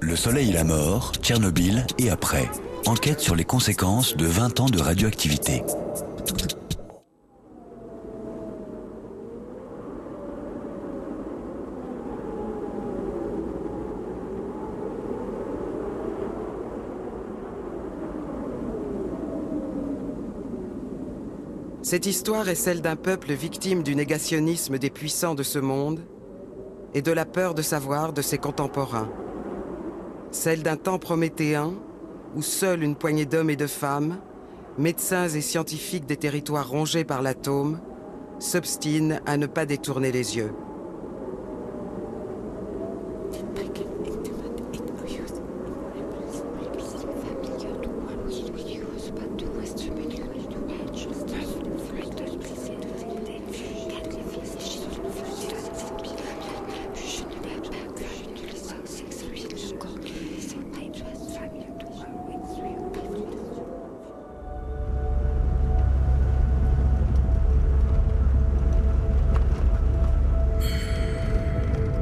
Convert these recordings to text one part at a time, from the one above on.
Le Soleil et la mort, Tchernobyl et après. Enquête sur les conséquences de 20 ans de radioactivité. Cette histoire est celle d'un peuple victime du négationnisme des puissants de ce monde et de la peur de savoir de ses contemporains. Celle d'un temps prométhéen où seule une poignée d'hommes et de femmes, médecins et scientifiques des territoires rongés par l'atome, s'obstinent à ne pas détourner les yeux.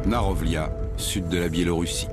Narovlia, sud de la Biélorussie.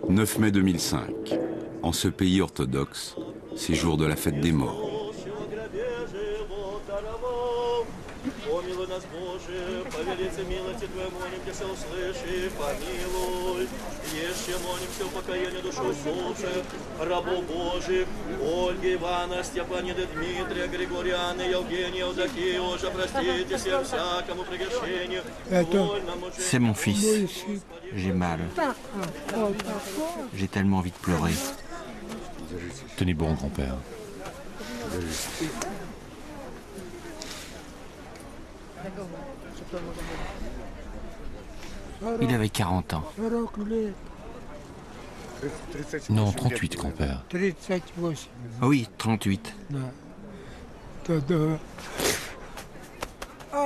« 9 mai 2005. En ce pays orthodoxe, c'est jour de la fête des morts. C'est mon fils. J'ai mal. J'ai tellement envie de pleurer. Tenez bon, grand-père. Il avait 40 ans. Non, 38, grand-père. Oui, 38.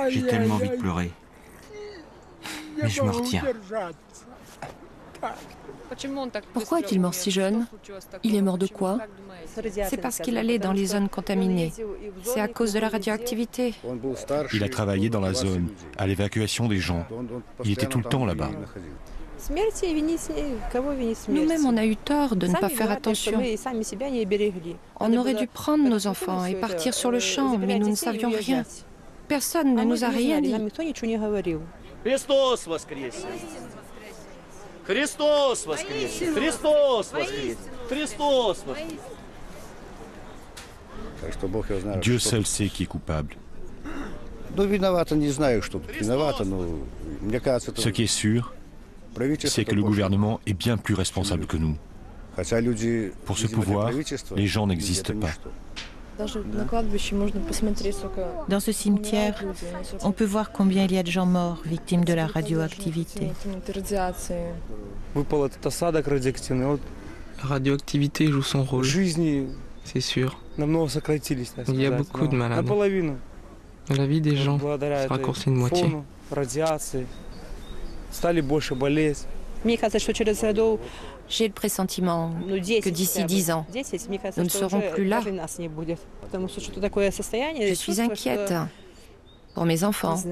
J'ai tellement envie de pleurer. Mais je me retiens. Pourquoi est-il mort si jeune? Il est mort de quoi? C'est parce qu'il allait dans les zones contaminées. C'est à cause de la radioactivité. Il a travaillé dans la zone, à l'évacuation des gens. Il était tout le temps là-bas. Nous-mêmes, on a eu tort de ne pas faire attention. On aurait dû prendre nos enfants et partir sur le champ, mais nous ne savions rien. Personne ne nous a rien dit. Христос воскресе! Христос воскресе! Христос воскресе! Христос воскресе! Dieu seul sait qui est coupable. Ce qui est sûr, c'est que le gouvernement est bien plus responsable que nous. Pour ce pouvoir, les gens n'existent pas. Dans ce cimetière, on peut voir combien il y a de gens morts victimes de la radioactivité. La radioactivité joue son rôle, c'est sûr. Il y a beaucoup de malades. La vie des gens se raccourcit de moitié. J'ai le pressentiment que d'ici 10 ans, nous ne serons plus là. Je suis inquiète pour mes enfants.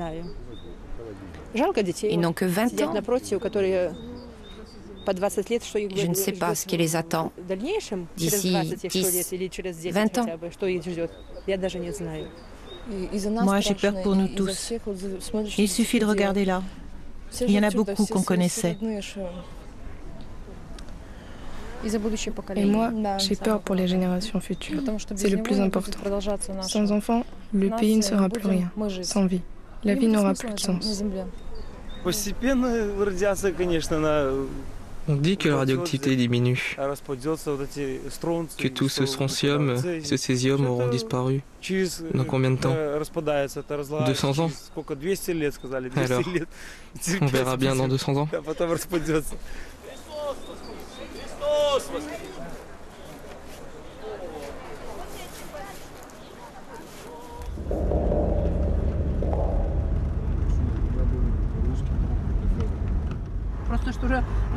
Ils n'ont que 20 ans. Je ne sais pas ce qui les attend d'ici 10, 20 ans. Moi, j'ai peur pour nous tous. Il suffit de regarder là. Il y en a beaucoup qu'on connaissait. Et moi, j'ai peur pour les générations futures. C'est le plus important. Sans enfants, le pays ne sera plus rien, sans vie. La vie n'aura plus de sens. On dit que la radioactivité diminue, que tout ce strontium, ce césium auront disparu. Dans combien de temps? 200 ans? Alors, on verra bien dans 200 ans.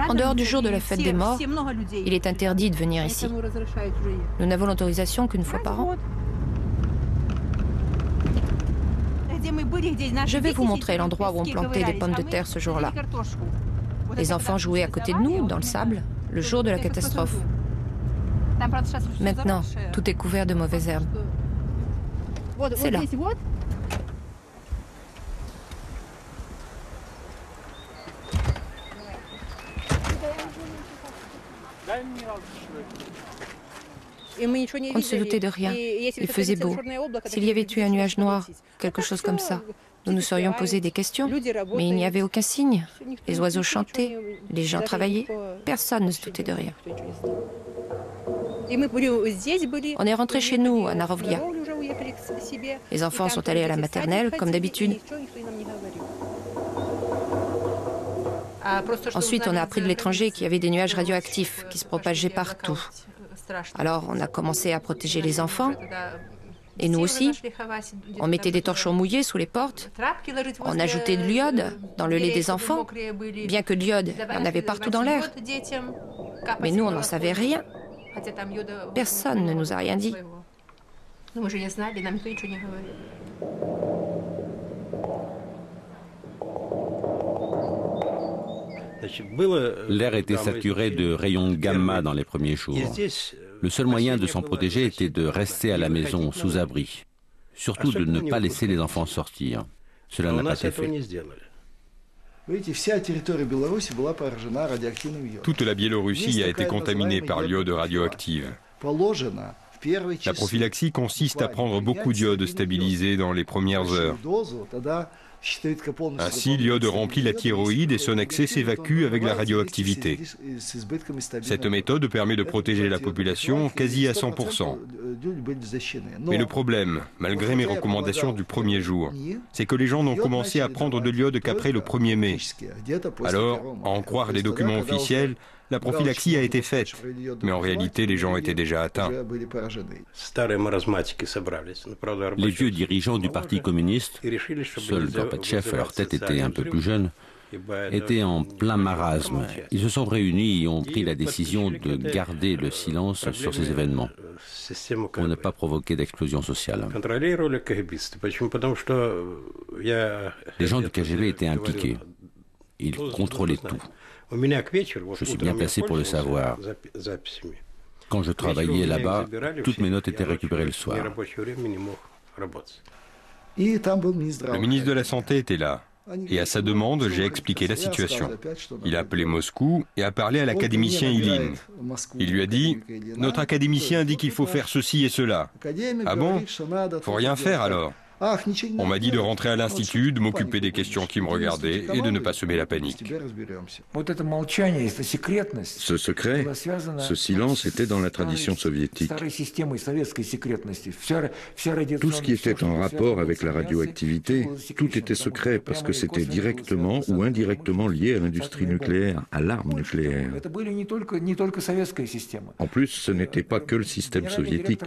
En dehors du jour de la fête des morts, il est interdit de venir ici. Nous n'avons l'autorisation qu'une fois par an. Je vais vous montrer l'endroit où on plantait des pommes de terre ce jour-là. Les enfants jouaient à côté de nous, dans le sable, le jour de la catastrophe. Maintenant, tout est couvert de mauvaises herbes. C'est là. On ne se doutait de rien. Il faisait beau. S'il y avait eu un nuage noir, quelque chose comme ça, nous nous serions posé des questions. Mais il n'y avait aucun signe. Les oiseaux chantaient, les gens travaillaient. Personne ne se doutait de rien. On est rentré chez nous, à Narovlia. Les enfants sont allés à la maternelle, comme d'habitude. Ensuite, on a appris de l'étranger qu'il y avait des nuages radioactifs qui se propageaient partout. Alors, on a commencé à protéger les enfants. Et nous aussi. On mettait des torchons mouillés sous les portes. On ajoutait de l'iode dans le lait des enfants. Bien que l'iode, il y en avait partout dans l'air. Mais nous, on n'en savait rien. Personne ne nous a rien dit. L'air était saturé de rayons gamma dans les premiers jours. Le seul moyen de s'en protéger était de rester à la maison sous abri. Surtout de ne pas laisser les enfants sortir. Cela n'a pas été fait. Toute la Biélorussie a été contaminée par l'iode radioactive. La prophylaxie consiste à prendre beaucoup d'iode stabilisé dans les premières heures. Ainsi, l'iode remplit la thyroïde et son excès s'évacue avec la radioactivité. Cette méthode permet de protéger la population quasi à 100%. Mais le problème, malgré mes recommandations du premier jour, c'est que les gens n'ont commencé à prendre de l'iode qu'après le 1er mai. Alors, à en croire les documents officiels, la prophylaxie a été faite, mais en réalité, les gens étaient déjà atteints. Les vieux dirigeants du Parti communiste, seul Gorbatchev, à leur tête était un peu plus jeune, étaient en plein marasme. Ils se sont réunis et ont pris la décision de garder le silence sur ces événements pour ne pas provoquer d'explosion sociale. Les gens du KGB étaient impliqués. Ils contrôlaient tout. Je suis bien placé pour le savoir. Quand je travaillais là-bas, toutes mes notes étaient récupérées le soir. Le ministre de la Santé était là. Et à sa demande, j'ai expliqué la situation. Il a appelé Moscou et a parlé à l'académicien Ilin. Il lui a dit « Notre académicien dit qu'il faut faire ceci et cela. » « Ah bon? Faut rien faire alors ?» On m'a dit de rentrer à l'Institut, de m'occuper des questions qui me regardaient et de ne pas semer la panique. Ce secret, ce silence était dans la tradition soviétique. Tout ce qui était en rapport avec la radioactivité, tout était secret parce que c'était directement ou indirectement lié à l'industrie nucléaire, à l'arme nucléaire. En plus, ce n'était pas que le système soviétique.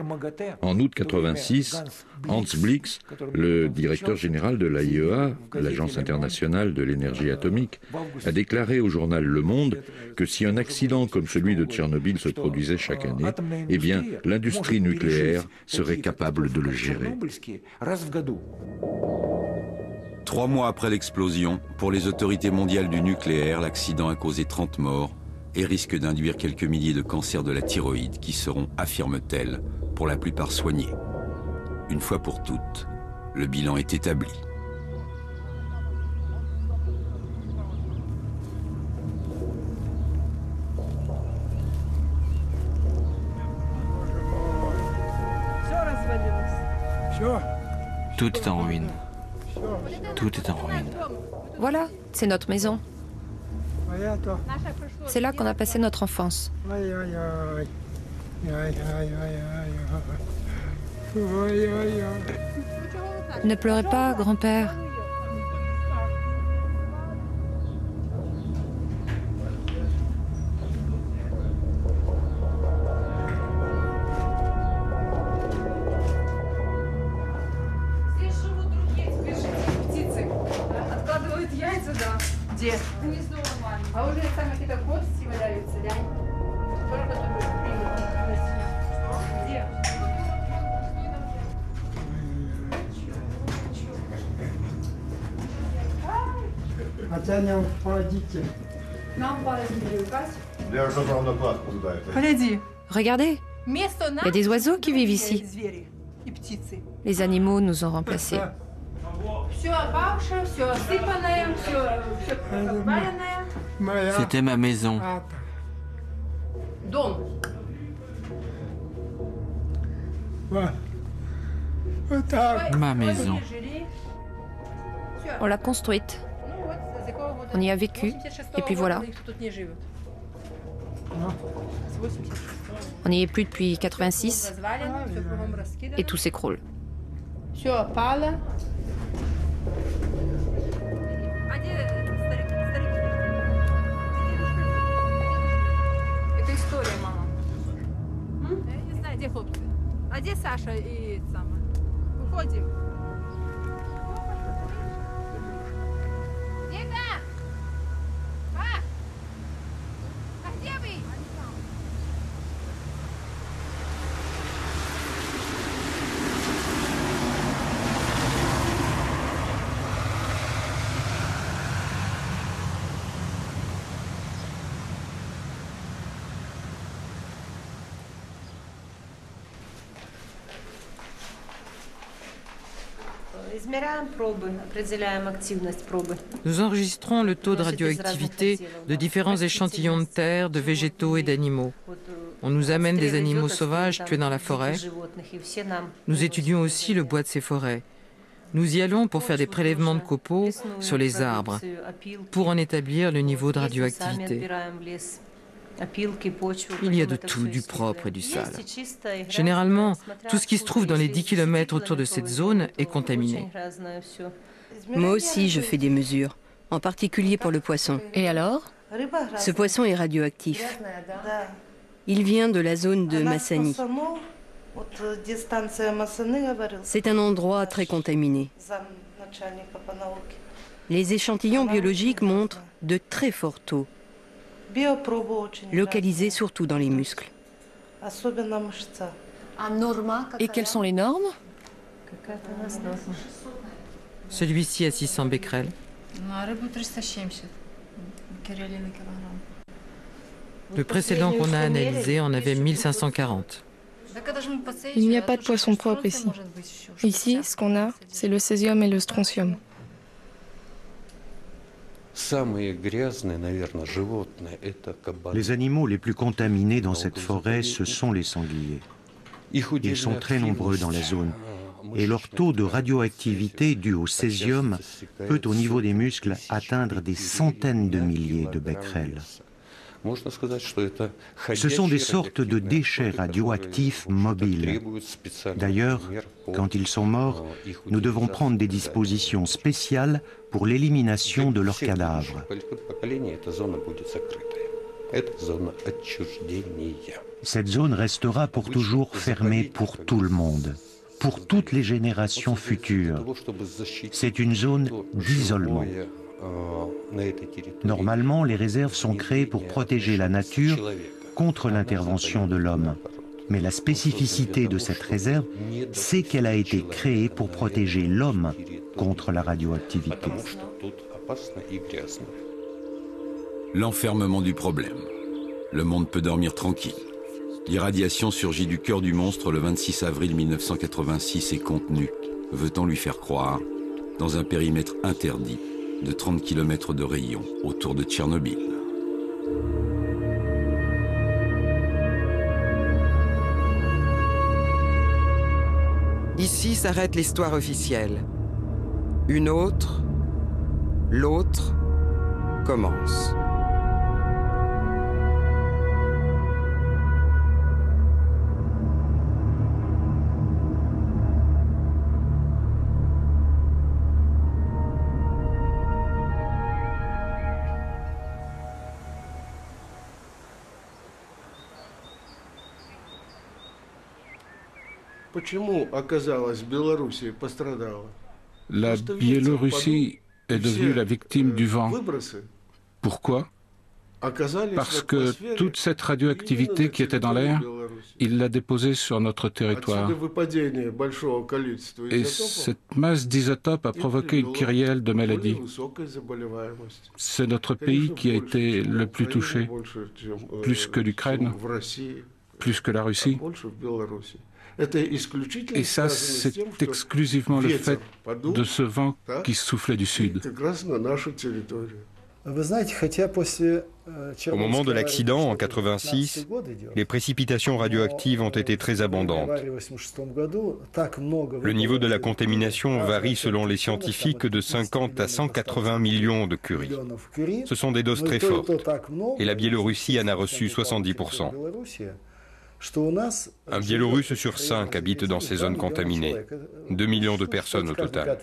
En août 86, Hans Blix, le directeur général de l'AIEA, l'Agence internationale de l'énergie atomique, a déclaré au journal Le Monde que si un accident comme celui de Tchernobyl se produisait chaque année, eh bien, l'industrie nucléaire serait capable de le gérer. 3 mois après l'explosion, pour les autorités mondiales du nucléaire, l'accident a causé 30 morts et risque d'induire quelques milliers de cancers de la thyroïde qui seront, affirme-t-elle, pour la plupart soignés. Une fois pour toutes, le bilan est établi. Tout est en ruine. Tout est en ruine. Voilà, C'est notre maison. C'est là qu'on a passé notre enfance. Ne pleurez pas, grand-père. Regardez, il y a des oiseaux qui vivent ici. Les animaux nous ont remplacés. C'était ma maison. Ma maison. On l'a construite. On y a vécu, et puis voilà. On n'y est plus depuis 86, et tout s'écroule. Nous enregistrons le taux de radioactivité de différents échantillons de terre, de végétaux et d'animaux. On nous amène des animaux sauvages tués dans la forêt. Nous étudions aussi le bois de ces forêts. Nous y allons pour faire des prélèvements de copeaux sur les arbres, pour en établir le niveau de radioactivité. Il y a de tout, du propre et du sale. Généralement, tout ce qui se trouve dans les 10 km autour de cette zone est contaminé. Moi aussi, je fais des mesures, en particulier pour le poisson. Et alors? Ce poisson est radioactif. Il vient de la zone de Massani. C'est un endroit très contaminé. Les échantillons biologiques montrent de très forts taux, localisés surtout dans les muscles. Et quelles sont les normes? Celui-ci a 600 becquerels. Le précédent qu'on a analysé en avait 1540. Il n'y a pas de poisson propre ici. Ici, ce qu'on a, c'est le césium et le strontium. Les animaux les plus contaminés dans cette forêt, ce sont les sangliers. Ils sont très nombreux dans la zone. Et leur taux de radioactivité dû au césium peut, au niveau des muscles, atteindre des centaines de milliers de becquerels. Ce sont des sortes de déchets radioactifs mobiles. D'ailleurs, quand ils sont morts, nous devons prendre des dispositions spéciales pour l'élimination de leurs cadavres. Cette zone restera pour toujours fermée pour tout le monde, pour toutes les générations futures. C'est une zone d'isolement. Normalement, les réserves sont créées pour protéger la nature contre l'intervention de l'homme. Mais la spécificité de cette réserve, c'est qu'elle a été créée pour protéger l'homme contre la radioactivité. L'enfermement du problème. Le monde peut dormir tranquille. L'irradiation surgit du cœur du monstre le 26 avril 1986 et contenue, veut-on lui faire croire, dans un périmètre interdit de 30 km de rayon autour de Tchernobyl. Ici s'arrête l'histoire officielle. Une autre, l'autre, commence. La Biélorussie est devenue la victime du vent. Pourquoi? Parce que toute cette radioactivité qui était dans l'air, il l'a déposée sur notre territoire. Et cette masse d'isotopes a provoqué une kyrielle de maladies. C'est notre pays qui a été le plus touché, plus que l'Ukraine, plus que la Russie. Et ça, c'est exclusivement le fait de ce vent qui soufflait du sud. Au moment de l'accident, en 1986, les précipitations radioactives ont été très abondantes. Le niveau de la contamination varie selon les scientifiques de 50 à 180 millions de curies. Ce sont des doses très fortes. Et la Biélorussie en a reçu 70%. Un Biélorusse sur 5 habite dans ces zones contaminées. 2 millions de personnes au total,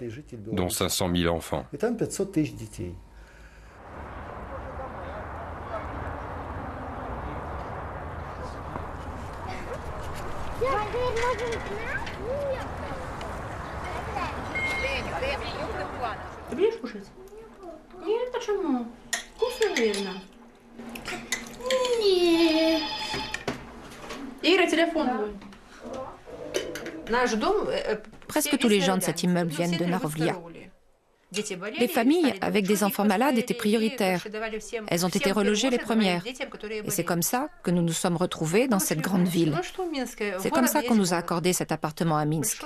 dont 500 000 enfants. Presque tous les gens de cet immeuble viennent de Narovlia. Les familles avec des enfants malades étaient prioritaires. Elles ont été relogées les premières. Et c'est comme ça que nous nous sommes retrouvés dans cette grande ville. C'est comme ça qu'on nous a accordé cet appartement à Minsk.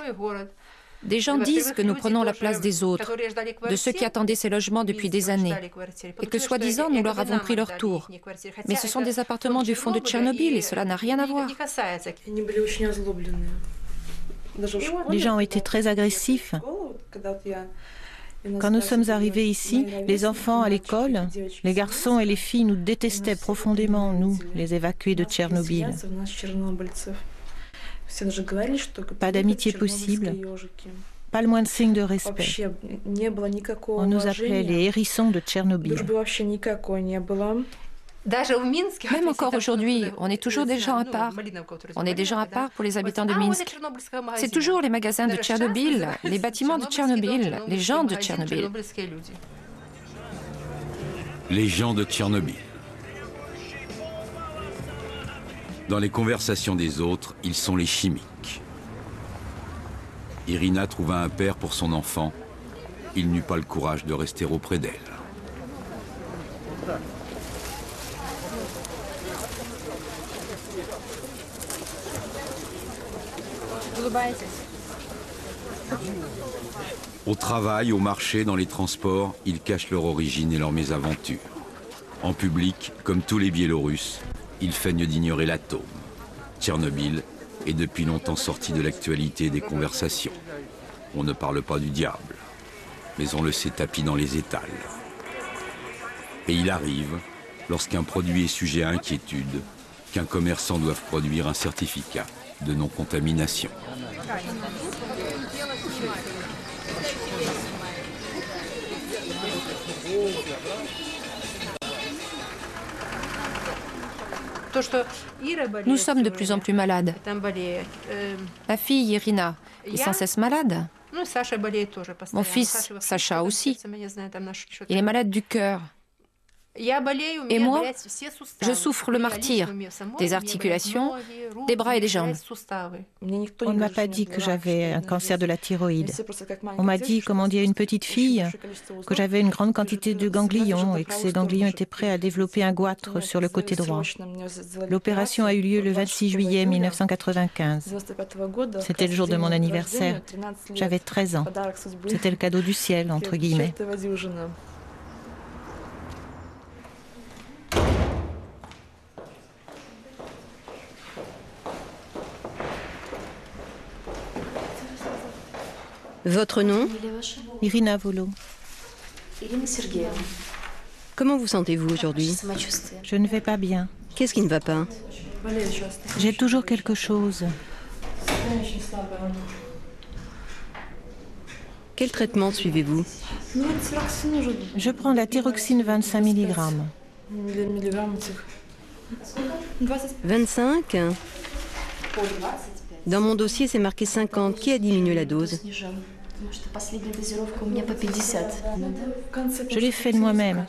Des gens disent que nous prenons la place des autres, de ceux qui attendaient ces logements depuis des années, et que soi-disant nous leur avons pris leur tour. Mais ce sont des appartements du fond de Tchernobyl et cela n'a rien à voir. Les gens ont été très agressifs. Quand nous sommes arrivés ici, les enfants à l'école, les garçons et les filles nous détestaient profondément, nous, les évacués de Tchernobyl. Pas d'amitié possible, pas le moins de signe de respect. On nous appelait les hérissons de Tchernobyl. Même encore aujourd'hui, on est toujours des gens à part. On est des gens à part pour les habitants de Minsk. C'est toujours les magasins de Tchernobyl, les bâtiments de Tchernobyl, les gens de Tchernobyl. Les gens de Tchernobyl. Dans les conversations des autres, ils sont les chimiques. Irina trouva un père pour son enfant. Il n'eut pas le courage de rester auprès d'elle. Au travail, au marché, dans les transports, ils cachent leur origine et leur mésaventure. En public, comme tous les Biélorusses, ils feignent d'ignorer l'atome. Tchernobyl est depuis longtemps sorti de l'actualité des conversations. On ne parle pas du diable, mais on le sait tapi dans les étals. Et il arrive, lorsqu'un produit est sujet à inquiétude, qu'un commerçant doive produire un certificat de non-contamination. Nous sommes de plus en plus malades. Ma fille Irina est sans cesse malade. Mon fils Sacha aussi. Il est malade du cœur. Et moi, je souffre le martyre, des articulations, des bras et des jambes. On ne m'a pas dit que j'avais un cancer de la thyroïde. On m'a dit, comme on dit à une petite fille, que j'avais une grande quantité de ganglions et que ces ganglions étaient prêts à développer un goitre sur le côté droit. L'opération a eu lieu le 26 juillet 1995. C'était le jour de mon anniversaire. J'avais 13 ans. C'était le cadeau du ciel, entre guillemets. Votre nom? Irina Volo. Comment vous sentez-vous aujourd'hui? Je ne vais pas bien. Qu'est-ce qui ne va pas? J'ai toujours quelque chose. Quel traitement suivez-vous? Je prends de la thyroxine 25 mg. 25? Dans mon dossier, c'est marqué 50. Qui a diminué la dose? Je l'ai fait de moi-même.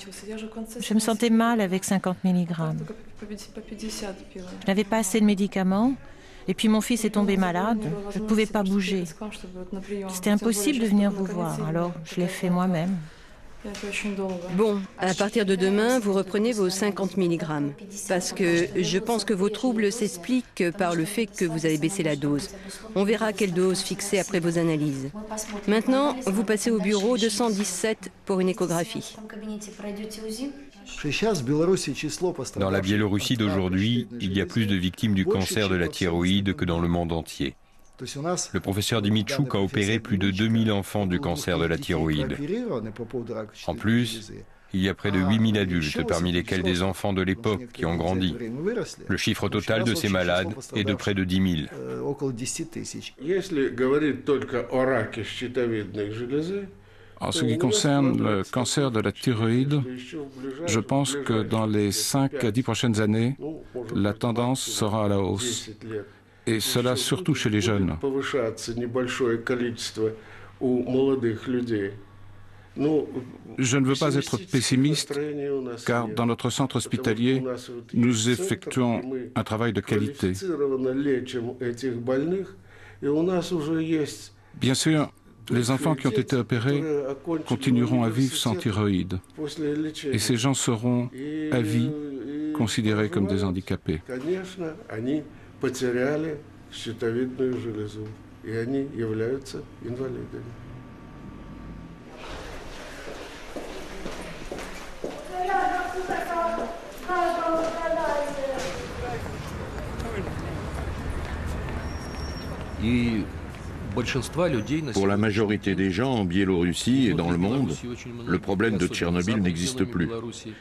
Je me sentais mal avec 50 mg. Je n'avais pas assez de médicaments. Et puis mon fils est tombé malade. Je ne pouvais pas bouger. C'était impossible de venir vous voir. Alors je l'ai fait moi-même. Bon, à partir de demain, vous reprenez vos 50 mg. Parce que je pense que vos troubles s'expliquent par le fait que vous avez baissé la dose. On verra quelle dose fixer après vos analyses. Maintenant, vous passez au bureau 217 pour une échographie. Dans la Biélorussie d'aujourd'hui, il y a plus de victimes du cancer de la thyroïde que dans le monde entier. Le professeur Dimitrouk a opéré plus de 2000 enfants du cancer de la thyroïde. En plus, il y a près de 8000 adultes, parmi lesquels des enfants de l'époque qui ont grandi. Le chiffre total de ces malades est de près de 10 000. En ce qui concerne le cancer de la thyroïde, je pense que dans les 5 à 10 prochaines années, la tendance sera à la hausse. Et cela surtout chez les jeunes. Je ne veux pas être pessimiste, car dans notre centre hospitalier, nous effectuons un travail de qualité. Bien sûr, les enfants qui ont été opérés continueront à vivre sans thyroïde. Et ces gens seront, à vie, considérés comme des handicapés. Потеряли щитовидную железу, и они являются инвалидами. И Pour la majorité des gens en Biélorussie et dans le monde, le problème de Tchernobyl n'existe plus.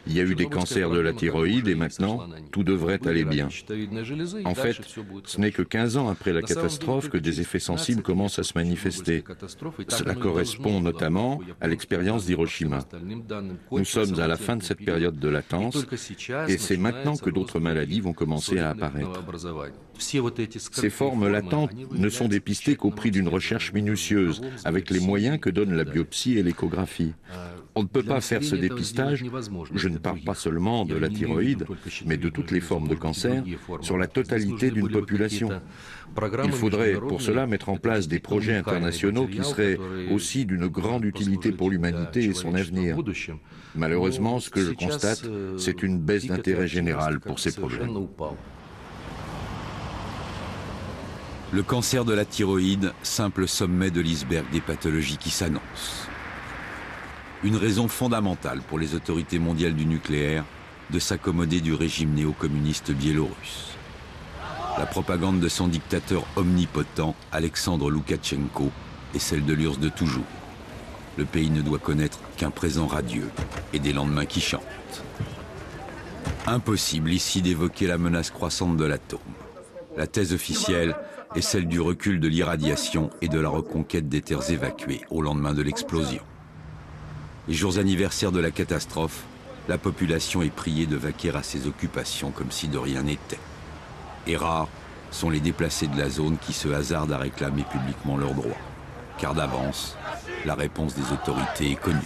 Il y a eu des cancers de la thyroïde et maintenant, tout devrait aller bien. En fait, ce n'est que 15 ans après la catastrophe que des effets sensibles commencent à se manifester. Cela correspond notamment à l'expérience d'Hiroshima. Nous sommes à la fin de cette période de latence et c'est maintenant que d'autres maladies vont commencer à apparaître. Ces formes latentes ne sont dépistées qu'au prix d'une recherche minutieuse, avec les moyens que donnent la biopsie et l'échographie. On ne peut pas faire ce dépistage, je ne parle pas seulement de la thyroïde, mais de toutes les formes de cancer, sur la totalité d'une population. Il faudrait pour cela mettre en place des projets internationaux qui seraient aussi d'une grande utilité pour l'humanité et son avenir. Malheureusement, ce que je constate, c'est une baisse d'intérêt général pour ces problèmes. Le cancer de la thyroïde, simple sommet de l'iceberg des pathologies qui s'annoncent. Une raison fondamentale pour les autorités mondiales du nucléaire de s'accommoder du régime néo-communiste biélorusse. La propagande de son dictateur omnipotent, Alexandre Loukachenko, est celle de l'URSS de toujours. Le pays ne doit connaître qu'un présent radieux et des lendemains qui chantent. Impossible ici d'évoquer la menace croissante de l'atome. La thèse officielle est celle du recul de l'irradiation et de la reconquête des terres évacuées au lendemain de l'explosion. Les jours anniversaires de la catastrophe, la population est priée de vaquer à ses occupations comme si de rien n'était. Et rares sont les déplacés de la zone qui se hasardent à réclamer publiquement leurs droits. Car d'avance, la réponse des autorités est connue.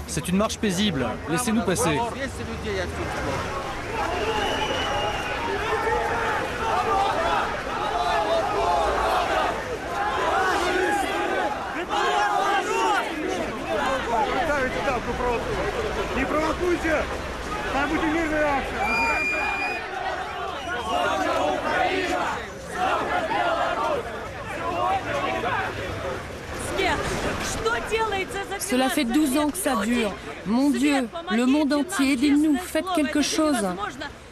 C'est une marche paisible. Laissez-nous passer. Cela fait 12 ans que ça dure. Mon Dieu, le monde entier, aidez-nous, faites quelque chose.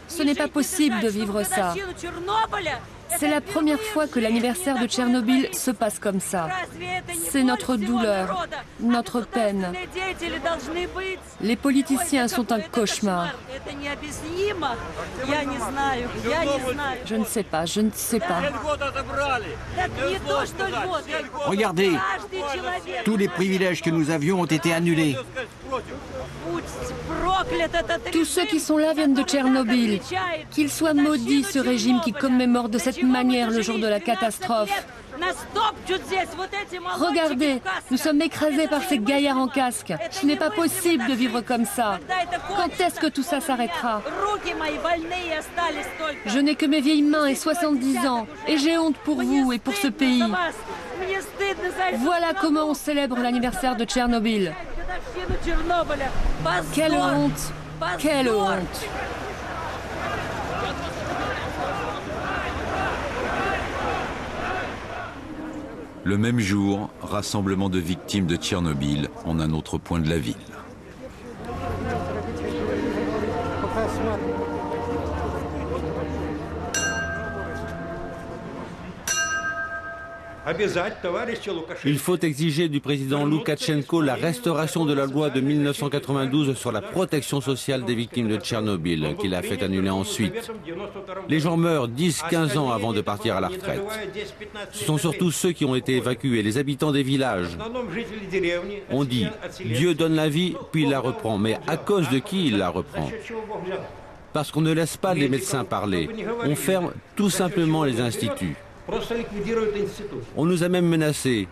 Ce n'est pas possible de vivre ça. C'est la première fois que l'anniversaire de Tchernobyl se passe comme ça. C'est notre douleur, notre peine. Les politiciens sont un cauchemar. Je ne sais pas, je ne sais pas. Regardez, tous les privilèges que nous avions ont été annulés. Tous ceux qui sont là viennent de Tchernobyl. Qu'il soit maudit ce régime qui commémore de cette manière le jour de la catastrophe. Regardez, nous sommes écrasés par ces gaillards en casque. Ce n'est pas possible de vivre comme ça. Quand est-ce que tout ça s'arrêtera? Je n'ai que mes vieilles mains et 70 ans. Et j'ai honte pour vous et pour ce pays. Voilà comment on célèbre l'anniversaire de Tchernobyl. Quelle honte! Quelle honte! Le même jour, rassemblement de victimes de Tchernobyl en un autre point de la ville. Il faut exiger du président Loukachenko la restauration de la loi de 1992 sur la protection sociale des victimes de Tchernobyl, qu'il a fait annuler ensuite. Les gens meurent 10-15 ans avant de partir à la retraite. Ce sont surtout ceux qui ont été évacués, les habitants des villages. On dit « Dieu donne la vie, puis il la reprend ». Mais à cause de qui il la reprend? Parce qu'on ne laisse pas les médecins parler. On ferme tout simplement les instituts. On nous a même menacés,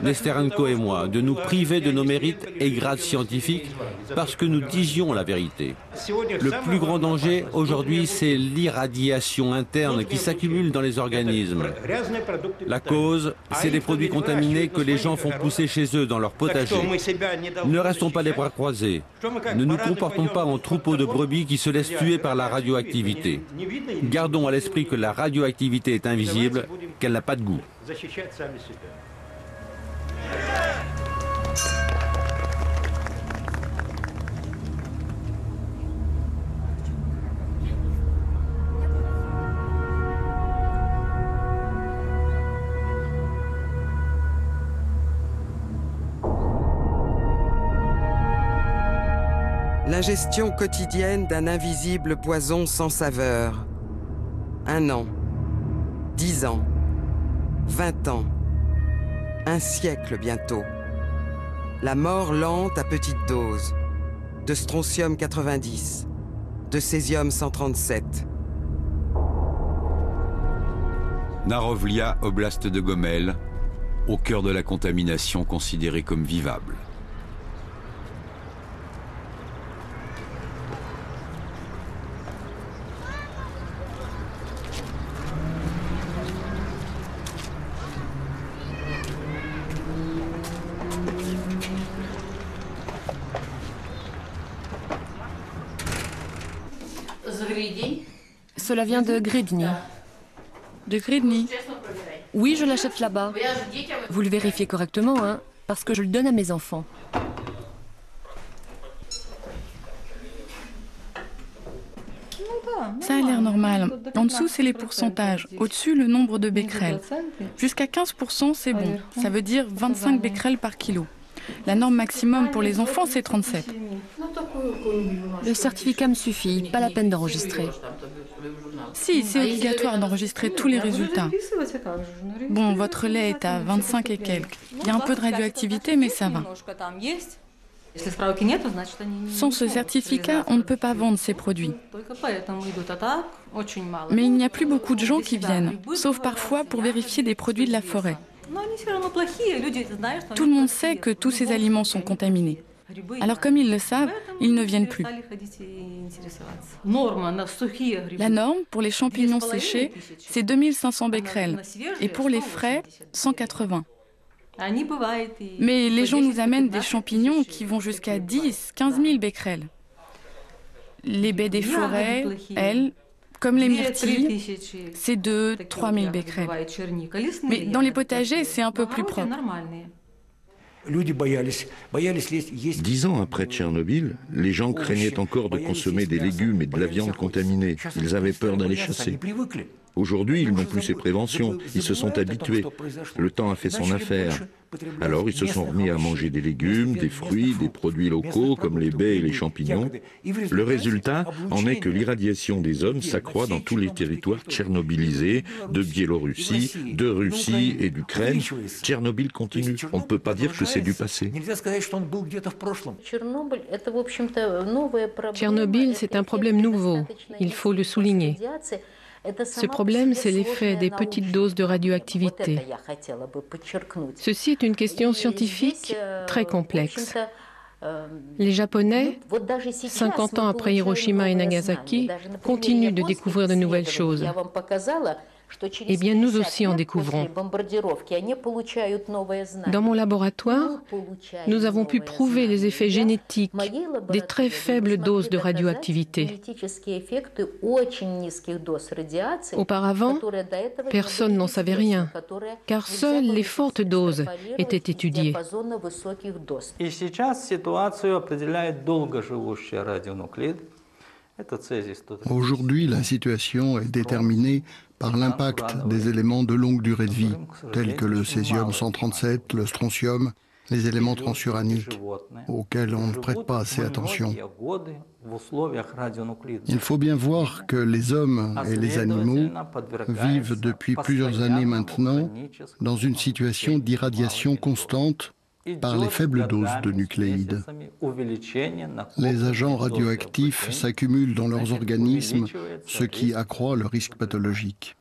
Nesterenko et moi, de nous priver de nos mérites et grades scientifiques parce que nous disions la vérité. Le plus grand danger aujourd'hui, c'est l'irradiation interne qui s'accumule dans les organismes. La cause, c'est les produits contaminés que les gens font pousser chez eux dans leur potager. Ne restons pas les bras croisés. Ne nous comportons pas en troupeaux de brebis qui se laissent tuer par la radioactivité. Gardons à l'esprit que la radioactivité est invisible, qu'elle n'a pas de goût. L'ingestion quotidienne d'un invisible poison sans saveur. 1 an, 10 ans, 20 ans, 1 siècle bientôt. La mort lente à petite dose, de strontium 90, de césium 137. Narovlia, oblast de Gomel, au cœur de la contamination considérée comme vivable. Cela vient de Gridny. De Gridny? Oui, je l'achète là-bas. Vous le vérifiez correctement, hein, parce que je le donne à mes enfants. Ça a l'air normal. En dessous, c'est les pourcentages. Au-dessus, le nombre de becquerels. Jusqu'à 15%, c'est bon. Ça veut dire 25 becquerels par kilo. La norme maximum pour les enfants, c'est 37. Le certificat me suffit, pas la peine d'enregistrer. Si, c'est obligatoire d'enregistrer tous les résultats. Bon, votre lait est à 25 et quelques. Il y a un peu de radioactivité, mais ça va. Sans ce certificat, on ne peut pas vendre ces produits. Mais il n'y a plus beaucoup de gens qui viennent, sauf parfois pour vérifier des produits de la forêt. Tout le monde sait que tous ces aliments sont contaminés. Alors comme ils le savent, ils ne viennent plus. La norme pour les champignons séchés, c'est 2500 becquerels et pour les frais, 180. Mais les gens nous amènent des champignons qui vont jusqu'à 10, 15 000 becquerels. Les baies des forêts, elles, comme les myrtilles, c'est 2, 3 000 becquerels. Mais dans les potagers, c'est un peu plus propre. 10 ans après Tchernobyl, les gens craignaient encore de consommer des légumes et de la viande contaminée. Ils avaient peur d'aller chasser. Aujourd'hui, ils n'ont plus ces préventions. Ils se sont habitués. Le temps a fait son affaire. Alors, ils se sont remis à manger des légumes, des fruits, des produits locaux comme les baies et les champignons. Le résultat en est que l'irradiation des hommes s'accroît dans tous les territoires tchernobylisés, de Biélorussie, de Russie et d'Ukraine. Tchernobyl continue. On ne peut pas dire que c'est du passé. Tchernobyl, c'est un problème nouveau. Il faut le souligner. Ce problème, c'est l'effet des petites doses de radioactivité. Ceci est une question scientifique très complexe. Les Japonais, 50 ans après Hiroshima et Nagasaki, continuent de découvrir de nouvelles choses. Eh bien, nous aussi en découvrons. Dans mon laboratoire, nous avons pu prouver les effets génétiques des très faibles doses de radioactivité. Auparavant, personne n'en savait rien, car seules les fortes doses étaient étudiées. Aujourd'hui, la situation est déterminée par l'impact des éléments de longue durée de vie, tels que le césium-137, le strontium, les éléments transuraniques, auxquels on ne prête pas assez attention. Il faut bien voir que les hommes et les animaux vivent depuis plusieurs années maintenant dans une situation d'irradiation constante par les faibles doses de nucléides. Les agents radioactifs s'accumulent dans leurs organismes, ce qui accroît le risque pathologique.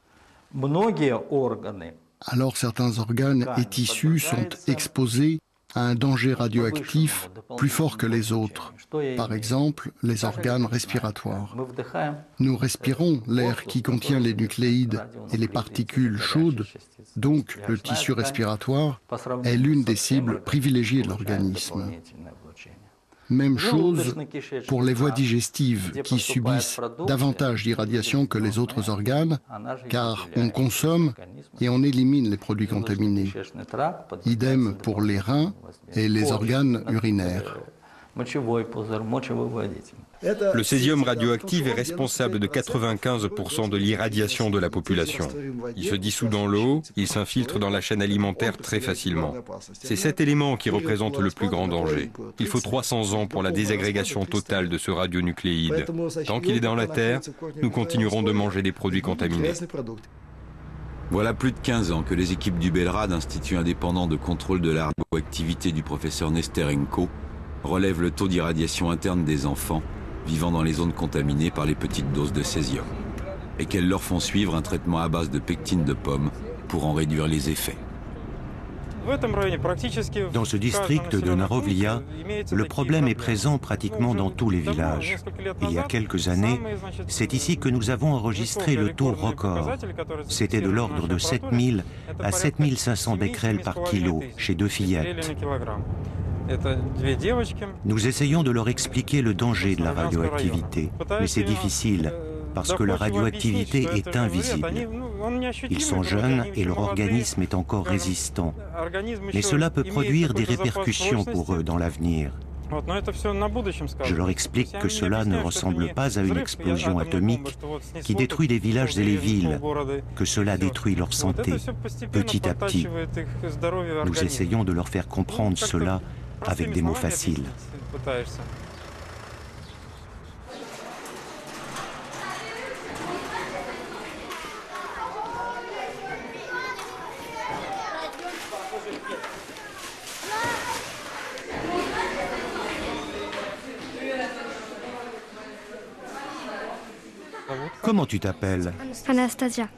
Alors certains organes et tissus sont exposés à un danger radioactif plus fort que les autres. Par exemple, les organes respiratoires. Nous respirons l'air qui contient les nucléides et les particules chaudes, donc le tissu respiratoire est l'une des cibles privilégiées de l'organisme. Même chose pour les voies digestives qui subissent davantage d'irradiation que les autres organes, car on consomme et on élimine les produits contaminés. Idem pour les reins et les organes urinaires. Le césium radioactif est responsable de 95% de l'irradiation de la population. Il se dissout dans l'eau, il s'infiltre dans la chaîne alimentaire très facilement. C'est cet élément qui représente le plus grand danger. Il faut 300 ans pour la désagrégation totale de ce radionucléide. Tant qu'il est dans la Terre, nous continuerons de manger des produits contaminés. Voilà plus de 15 ans que les équipes du Belrad, institut indépendant de contrôle de la radioactivité du professeur Nesterenko, relèvent le taux d'irradiation interne des enfants vivant dans les zones contaminées par les petites doses de césium, et qu'elles leur font suivre un traitement à base de pectine de pomme pour en réduire les effets. Dans ce district de Narovlia, le problème est présent pratiquement dans tous les villages. Il y a quelques années, c'est ici que nous avons enregistré le taux record. C'était de l'ordre de 7000 à 7500 becquerels par kilo chez 2 fillettes. Nous essayons de leur expliquer le danger de la radioactivité, mais c'est difficile parce que la radioactivité est invisible. Ils sont jeunes et leur organisme est encore résistant, mais cela peut produire des répercussions pour eux dans l'avenir. Je leur explique que cela ne ressemble pas à une explosion atomique qui détruit les villages et les villes, que cela détruit leur santé petit à petit. Nous essayons de leur faire comprendre cela avec des mots faciles. Comment tu t'appelles? Anastasia.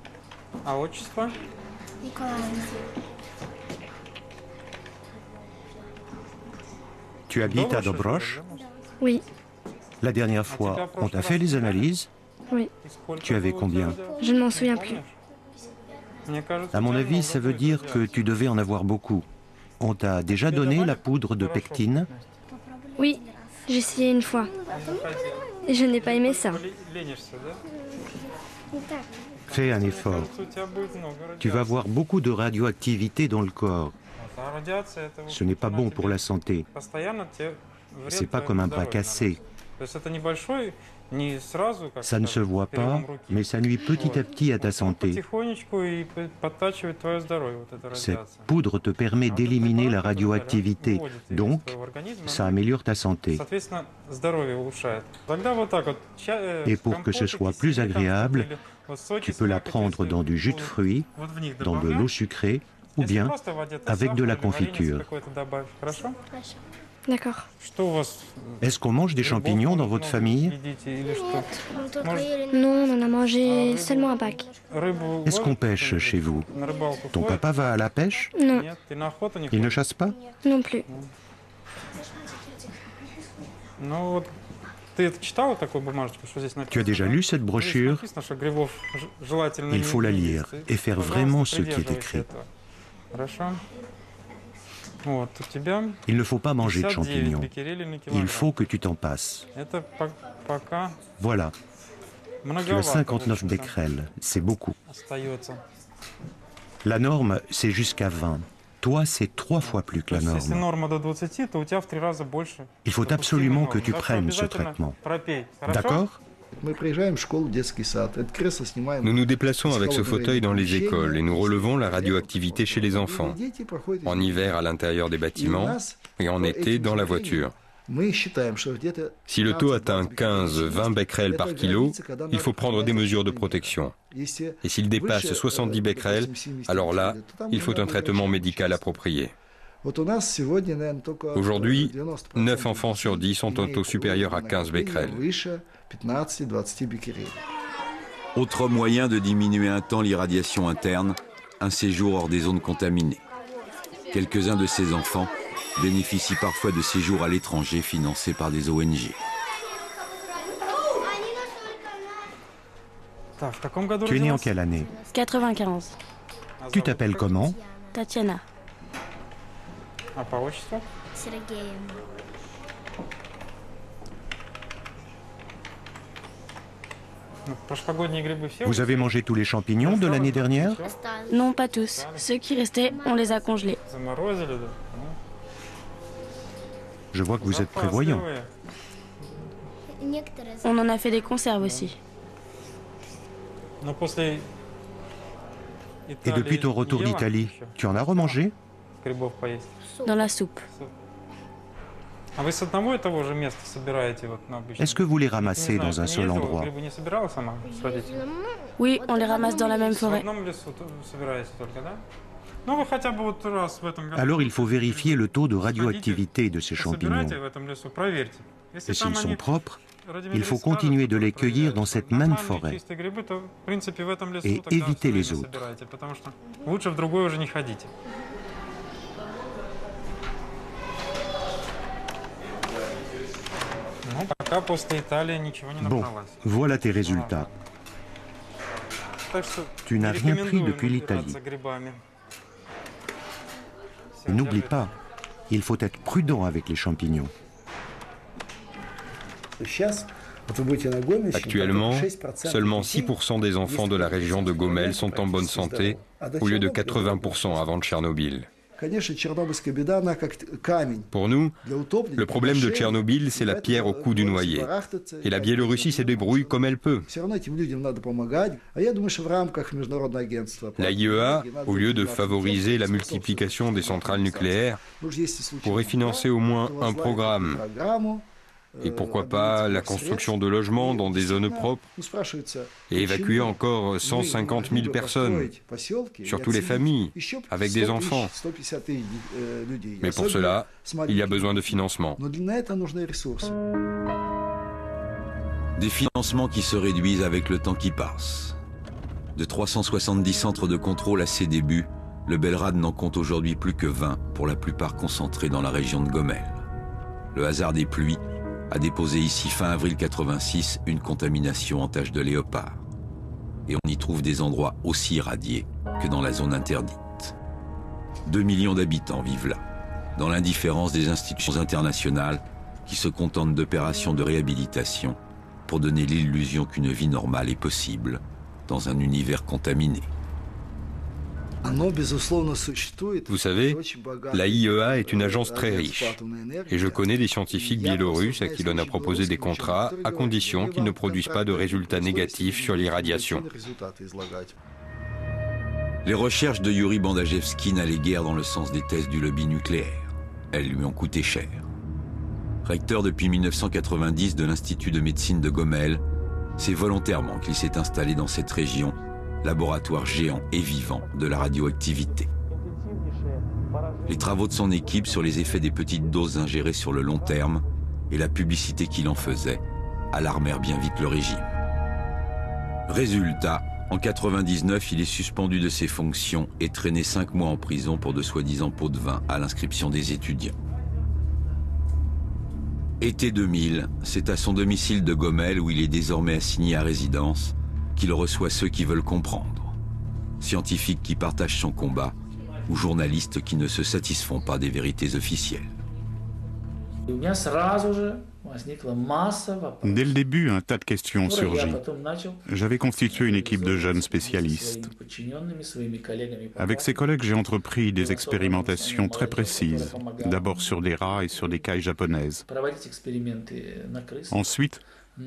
Tu habites à Dobroš? Oui. La dernière fois, on t'a fait les analyses? Oui. Tu avais combien? Je ne m'en souviens plus. À mon avis, ça veut dire que tu devais en avoir beaucoup. On t'a déjà donné la poudre de pectine? Oui, j'ai essayé une fois. Et je n'ai pas aimé ça. Fais un effort. Tu vas avoir beaucoup de radioactivité dans le corps. Ce n'est pas bon pour la santé. C'est pas comme un bras cassé. Ça ne se voit pas, mais ça nuit petit à petit à ta santé. Cette poudre te permet d'éliminer la radioactivité, donc ça améliore ta santé. Et pour que ce soit plus agréable, tu peux la prendre dans du jus de fruits, dans de l'eau sucrée ou bien avec de la confiture. D'accord. Est-ce qu'on mange des champignons dans votre famille? Non, on en a mangé seulement à Pâques. Est-ce qu'on pêche chez vous? Ton papa va à la pêche? Non. Il ne chasse pas? Non plus. Tu as déjà lu cette brochure? Il faut la lire et faire vraiment ce qui est écrit. Il ne faut pas manger de champignons. Il faut que tu t'en passes. Voilà. Tu as 59 becquerels. C'est beaucoup. La norme, c'est jusqu'à 20. Toi, c'est 3 fois plus que la norme. Il faut absolument que tu prennes ce traitement. D'accord ? Nous nous déplaçons avec ce fauteuil dans les écoles et nous relevons la radioactivité chez les enfants. En hiver à l'intérieur des bâtiments et en été dans la voiture. Si le taux atteint 15-20 becquerels par kilo, il faut prendre des mesures de protection. Et s'il dépasse 70 becquerels, alors là, il faut un traitement médical approprié. Aujourd'hui, 9 enfants sur 10 ont un taux supérieur à 15 becquerels. Autre moyen de diminuer un temps l'irradiation interne, un séjour hors des zones contaminées. Quelques-uns de ces enfants bénéficient parfois de séjours à l'étranger financés par des ONG. Tu es né en quelle année? 95. Tu t'appelles comment? Tatiana. Vous avez mangé tous les champignons de l'année dernière? Non, pas tous. Ceux qui restaient, on les a congelés. Je vois que vous êtes prévoyant. On en a fait des conserves aussi. Et depuis ton retour d'Italie, tu en as remangé? Dans la soupe. Est-ce que vous les ramassez dans un seul endroit? Oui, on les ramasse dans la même forêt. Alors il faut vérifier le taux de radioactivité de ces champignons. Et s'ils sont propres, il faut continuer de les cueillir dans cette même forêt et éviter les autres. Bon, voilà tes résultats. Tu n'as rien pris depuis l'Italie. N'oublie pas, il faut être prudent avec les champignons. Actuellement, seulement 6% des enfants de la région de Gomel sont en bonne santé, au lieu de 80% avant Tchernobyl. Pour nous, le problème de Tchernobyl, c'est la pierre au cou du noyé. Et la Biélorussie se débrouille comme elle peut. L'AIEA, au lieu de favoriser la multiplication des centrales nucléaires, pourrait financer au moins un programme. Et pourquoi pas la construction de logements dans des zones propres et évacuer encore 150 000 personnes, surtout les familles, avec des enfants. Mais pour cela, il y a besoin de financement. Des financements qui se réduisent avec le temps qui passe. De 370 centres de contrôle à ses débuts, le Belrad n'en compte aujourd'hui plus que 20, pour la plupart concentrés dans la région de Gomel. Le hasard des pluies a déposé ici fin avril 86 une contamination en tache de léopard. Et on y trouve des endroits aussi irradiés que dans la zone interdite. 2 millions d'habitants vivent là, dans l'indifférence des institutions internationales qui se contentent d'opérations de réhabilitation pour donner l'illusion qu'une vie normale est possible dans un univers contaminé. Vous savez, la IEA est une agence très riche. Et je connais des scientifiques biélorusses à qui l'on a proposé des contrats à condition qu'ils ne produisent pas de résultats négatifs sur l'irradiation. Les recherches de Yuri Bandajevski n'allaient guère dans le sens des thèses du lobby nucléaire. Elles lui ont coûté cher. Recteur depuis 1990 de l'Institut de médecine de Gomel, c'est volontairement qu'il s'est installé dans cette région, laboratoire géant et vivant de la radioactivité. Les travaux de son équipe sur les effets des petites doses ingérées sur le long terme et la publicité qu'il en faisait alarmèrent bien vite le régime. Résultat, en 1999, il est suspendu de ses fonctions et traîné 5 mois en prison pour de soi-disant pots de vin à l'inscription des étudiants. Été 2000, c'est à son domicile de Gomel, où il est désormais assigné à résidence, qu'il reçoit ceux qui veulent comprendre. Scientifiques qui partagent son combat, ou journalistes qui ne se satisfont pas des vérités officielles. Dès le début, un tas de questions ont surgi. J'avais constitué une équipe de jeunes spécialistes. Avec ses collègues, j'ai entrepris des expérimentations très précises, d'abord sur des rats et sur des cailles japonaises. Ensuite,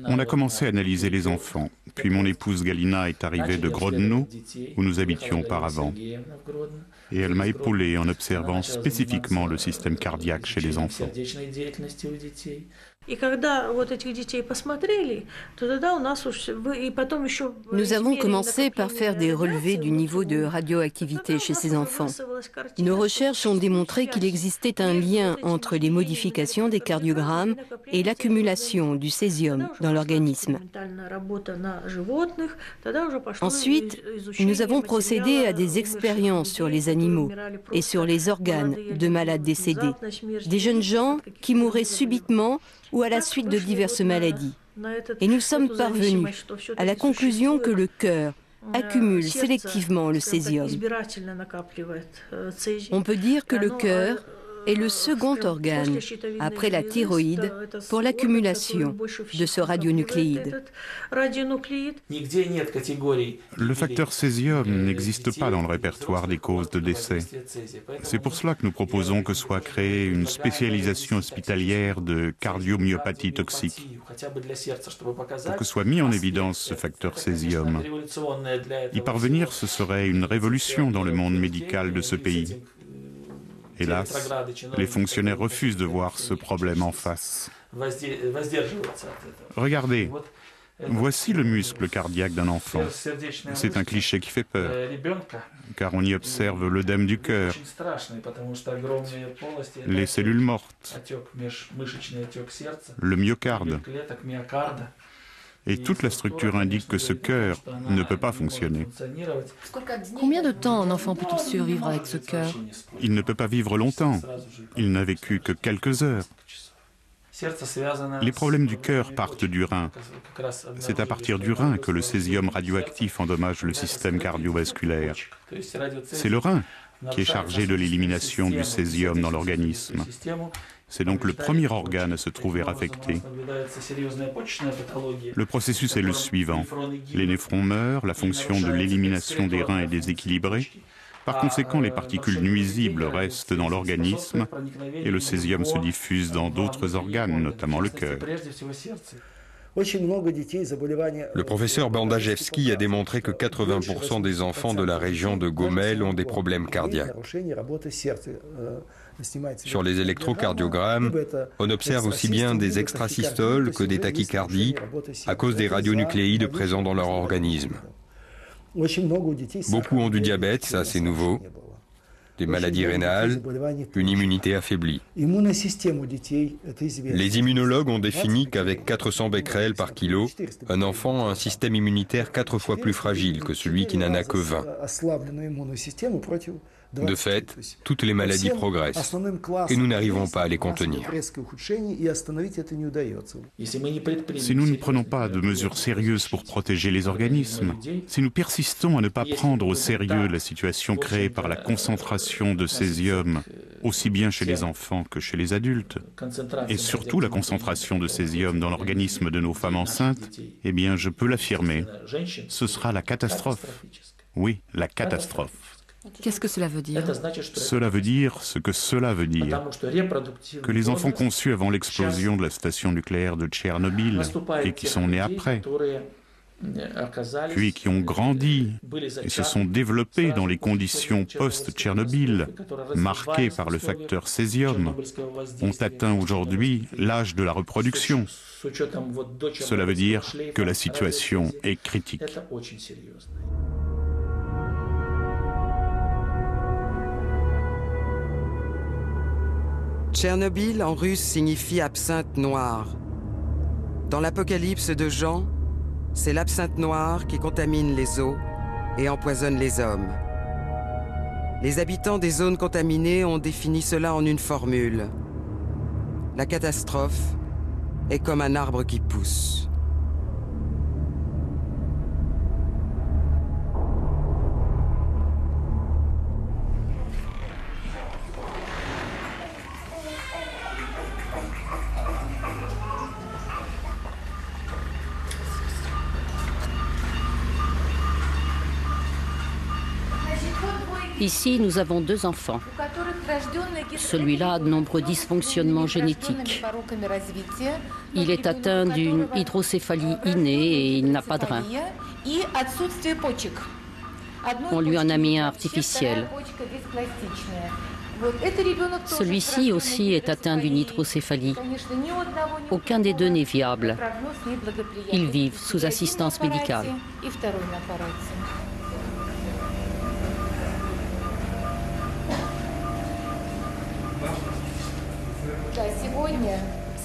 on a commencé à analyser les enfants, puis mon épouse Galina est arrivée de Grodno, où nous habitions auparavant. Et elle m'a épaulé en observant spécifiquement le système cardiaque chez les enfants. Nous avons commencé par faire des relevés du niveau de radioactivité chez ces enfants. Nos recherches ont démontré qu'il existait un lien entre les modifications des cardiogrammes et l'accumulation du césium dans l'organisme. Ensuite, nous avons procédé à des expériences sur les animaux et sur les organes de malades décédés, des jeunes gens qui mouraient subitement ou à la suite de diverses maladies. Et nous sommes parvenus à la conclusion que le cœur accumule sélectivement le césium. On peut dire que le cœur est le second organe, après la thyroïde, pour l'accumulation de ce radionucléide. Le facteur césium n'existe pas dans le répertoire des causes de décès. C'est pour cela que nous proposons que soit créée une spécialisation hospitalière de cardiomyopathie toxique, pour que soit mis en évidence ce facteur césium. Y parvenir, ce serait une révolution dans le monde médical de ce pays. Hélas, les fonctionnaires refusent de voir ce problème en face. Regardez, voici le muscle cardiaque d'un enfant. C'est un cliché qui fait peur, car on y observe l'œdème du cœur, les cellules mortes, le myocarde. Et toute la structure indique que ce cœur ne peut pas fonctionner. Combien de temps un enfant peut-il survivre avec ce cœur? Il ne peut pas vivre longtemps. Il n'a vécu que quelques heures. Les problèmes du cœur partent du rein. C'est à partir du rein que le césium radioactif endommage le système cardiovasculaire. C'est le rein qui est chargé de l'élimination du césium dans l'organisme. C'est donc le premier organe à se trouver affecté. Le processus est le suivant. Les néphrons meurent, la fonction de l'élimination des reins est déséquilibrée. Par conséquent, les particules nuisibles restent dans l'organisme et le césium se diffuse dans d'autres organes, notamment le cœur. Le professeur Bandajevski a démontré que 80% des enfants de la région de Gomel ont des problèmes cardiaques. Sur les électrocardiogrammes, on observe aussi bien des extrasystoles que des tachycardies à cause des radionucléides présents dans leur organisme. Beaucoup ont du diabète, ça c'est nouveau, des maladies rénales, une immunité affaiblie. Les immunologues ont défini qu'avec 400 becquerels par kilo, un enfant a un système immunitaire 4 fois plus fragile que celui qui n'en a que 20. De fait, toutes les maladies progressent et nous n'arrivons pas à les contenir. Si nous ne prenons pas de mesures sérieuses pour protéger les organismes, si nous persistons à ne pas prendre au sérieux la situation créée par la concentration de césium, aussi bien chez les enfants que chez les adultes, et surtout la concentration de césium dans l'organisme de nos femmes enceintes, eh bien, je peux l'affirmer, ce sera la catastrophe. Oui, la catastrophe. Qu'est-ce que cela veut dire? Cela veut dire ce que cela veut dire. Que les enfants conçus avant l'explosion de la station nucléaire de Tchernobyl et qui sont nés après, puis qui ont grandi et se sont développés dans les conditions post-Tchernobyl, marquées par le facteur césium, ont atteint aujourd'hui l'âge de la reproduction. Cela veut dire que la situation est critique. Tchernobyl en russe signifie absinthe noire. Dans l'Apocalypse de Jean, c'est l'absinthe noire qui contamine les eaux et empoisonne les hommes. Les habitants des zones contaminées ont défini cela en une formule. La catastrophe est comme un arbre qui pousse. Ici, nous avons 2 enfants. Celui-là a de nombreux dysfonctionnements génétiques. Il est atteint d'une hydrocéphalie innée et il n'a pas de rein. On lui en a mis un artificiel. Celui-ci aussi est atteint d'une hydrocéphalie. Aucun des 2 n'est viable. Ils vivent sous assistance médicale.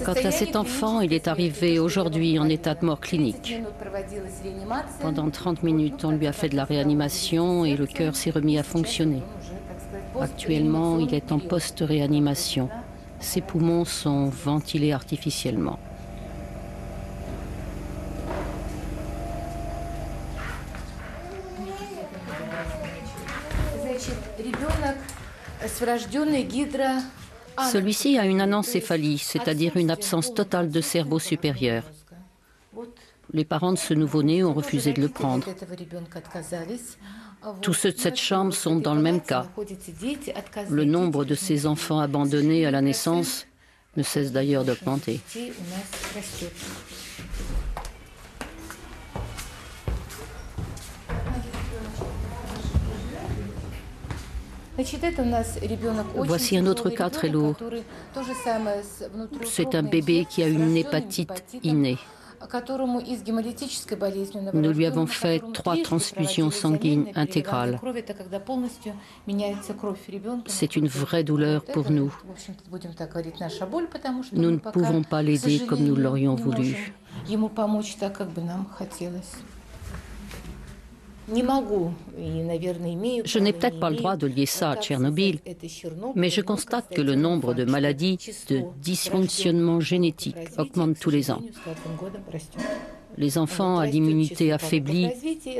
Quant à cet enfant, il est arrivé aujourd'hui en état de mort clinique. Pendant 30 minutes, on lui a fait de la réanimation et le cœur s'est remis à fonctionner. Actuellement, il est en post-réanimation. Ses poumons sont ventilés artificiellement. Celui-ci a une anencéphalie, c'est-à-dire une absence totale de cerveau supérieur. Les parents de ce nouveau-né ont refusé de le prendre. Tous ceux de cette chambre sont dans le même cas. Le nombre de ces enfants abandonnés à la naissance ne cesse d'ailleurs d'augmenter. Voici un autre cas très lourd. C'est un bébé qui a une hépatite innée. Nous lui avons fait 3 transfusions sanguines intégrales. C'est une vraie douleur pour nous. Nous ne pouvons pas l'aider comme nous l'aurions voulu. Je n'ai peut-être pas le droit de lier ça à Tchernobyl, mais je constate que le nombre de maladies, de dysfonctionnements génétiques augmente tous les ans. Les enfants à l'immunité affaiblie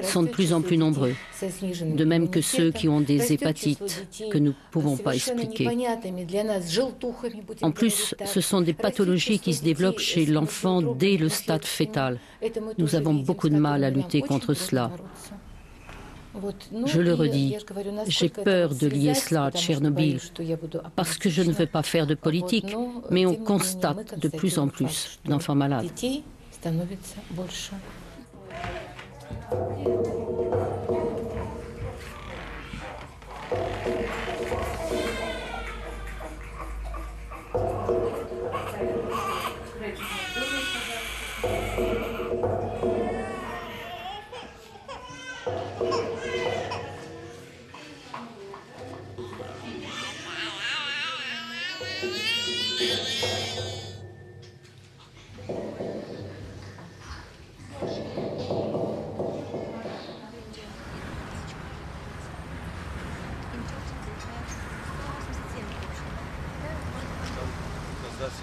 sont de plus en plus nombreux, de même que ceux qui ont des hépatites que nous ne pouvons pas expliquer. En plus, ce sont des pathologies qui se développent chez l'enfant dès le stade fœtal. Nous avons beaucoup de mal à lutter contre cela. Je le redis, j'ai peur de lier cela à Tchernobyl, parce que je ne veux pas faire de politique, mais on constate de plus en plus d'enfants malades.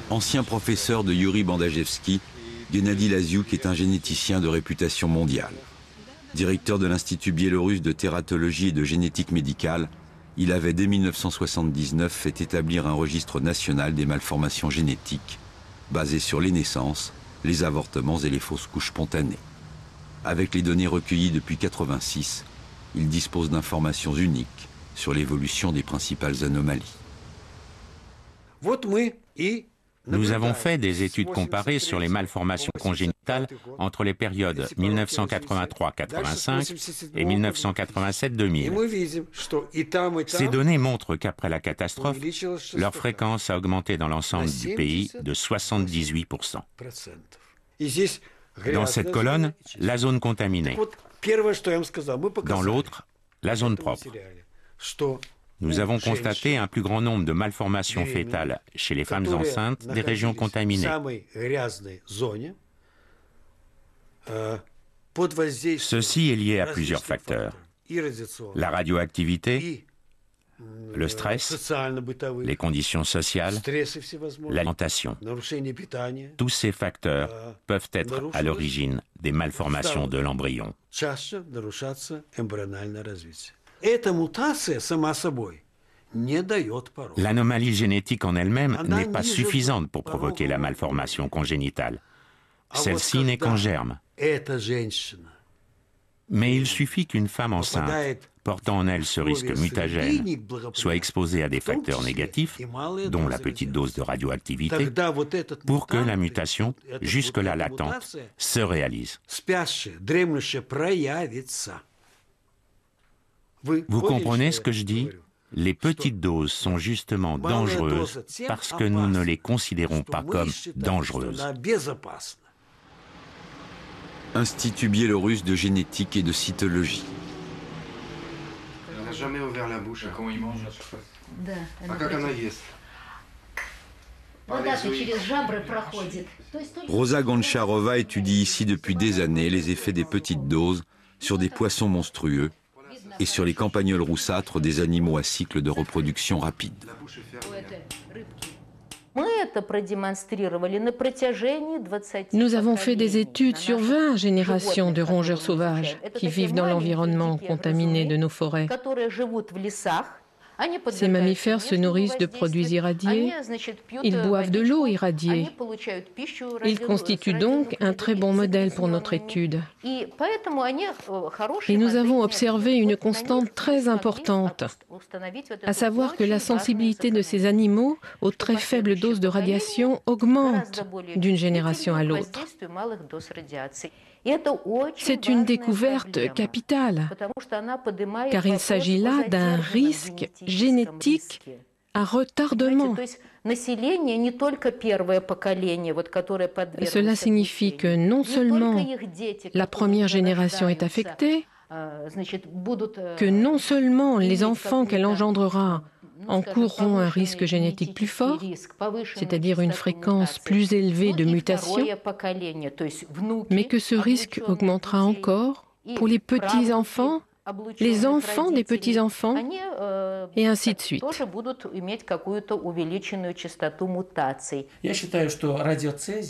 Ancien professeur de Yuri Bandajevski, Gennady Laziuk est un généticien de réputation mondiale. Directeur de l'Institut biélorusse de tératologie et de génétique médicale, il avait dès 1979 fait établir un registre national des malformations génétiques, basé sur les naissances, les avortements et les fausses couches spontanées. Avec les données recueillies depuis 1986, il dispose d'informations uniques sur l'évolution des principales anomalies. Nous avons fait des études comparées sur les malformations congénitales entre les périodes 1983-85 et 1987-2000. Ces données montrent qu'après la catastrophe, leur fréquence a augmenté dans l'ensemble du pays de 78%. Dans cette colonne, la zone contaminée. Dans l'autre, la zone propre. Nous avons constaté un plus grand nombre de malformations fétales chez les femmes enceintes des régions contaminées. Ceci est lié à plusieurs facteurs. La radioactivité, le stress, les conditions sociales, l'alimentation. Tous ces facteurs peuvent être à l'origine des malformations de l'embryon. L'anomalie génétique en elle-même n'est pas suffisante pour provoquer la malformation congénitale. Celle-ci n'est qu'en germe. Mais il suffit qu'une femme enceinte, portant en elle ce risque mutagène, soit exposée à des facteurs négatifs, dont la petite dose de radioactivité, pour que la mutation, jusque-là latente, se réalise. Vous comprenez ce que je dis? Les petites doses sont justement dangereuses parce que nous ne les considérons pas comme dangereuses. Institut biélorusse de génétique et de cytologie. Elle n'a jamais ouvert la bouche. Comment il mange? Rosa Goncharova étudie ici depuis des années les effets des petites doses sur des poissons monstrueux et sur les campagnols roussâtres des animaux à cycle de reproduction rapide. Nous avons fait des études sur 20 générations de rongeurs sauvages qui vivent dans l'environnement contaminé de nos forêts. Ces mammifères se nourrissent de produits irradiés, ils boivent de l'eau irradiée. Ils constituent donc un très bon modèle pour notre étude. Et nous avons observé une constante très importante, à savoir que la sensibilité de ces animaux aux très faibles doses de radiation augmente d'une génération à l'autre. C'est une découverte capitale, car il s'agit là d'un risque génétique à retardement. Cela signifie que non seulement la première génération est affectée, que non seulement les enfants qu'elle engendrera encourront un risque génétique plus fort, c'est-à-dire une fréquence plus élevée de mutations, mais que ce risque augmentera encore pour les petits-enfants, les enfants des petits-enfants, et ainsi de suite.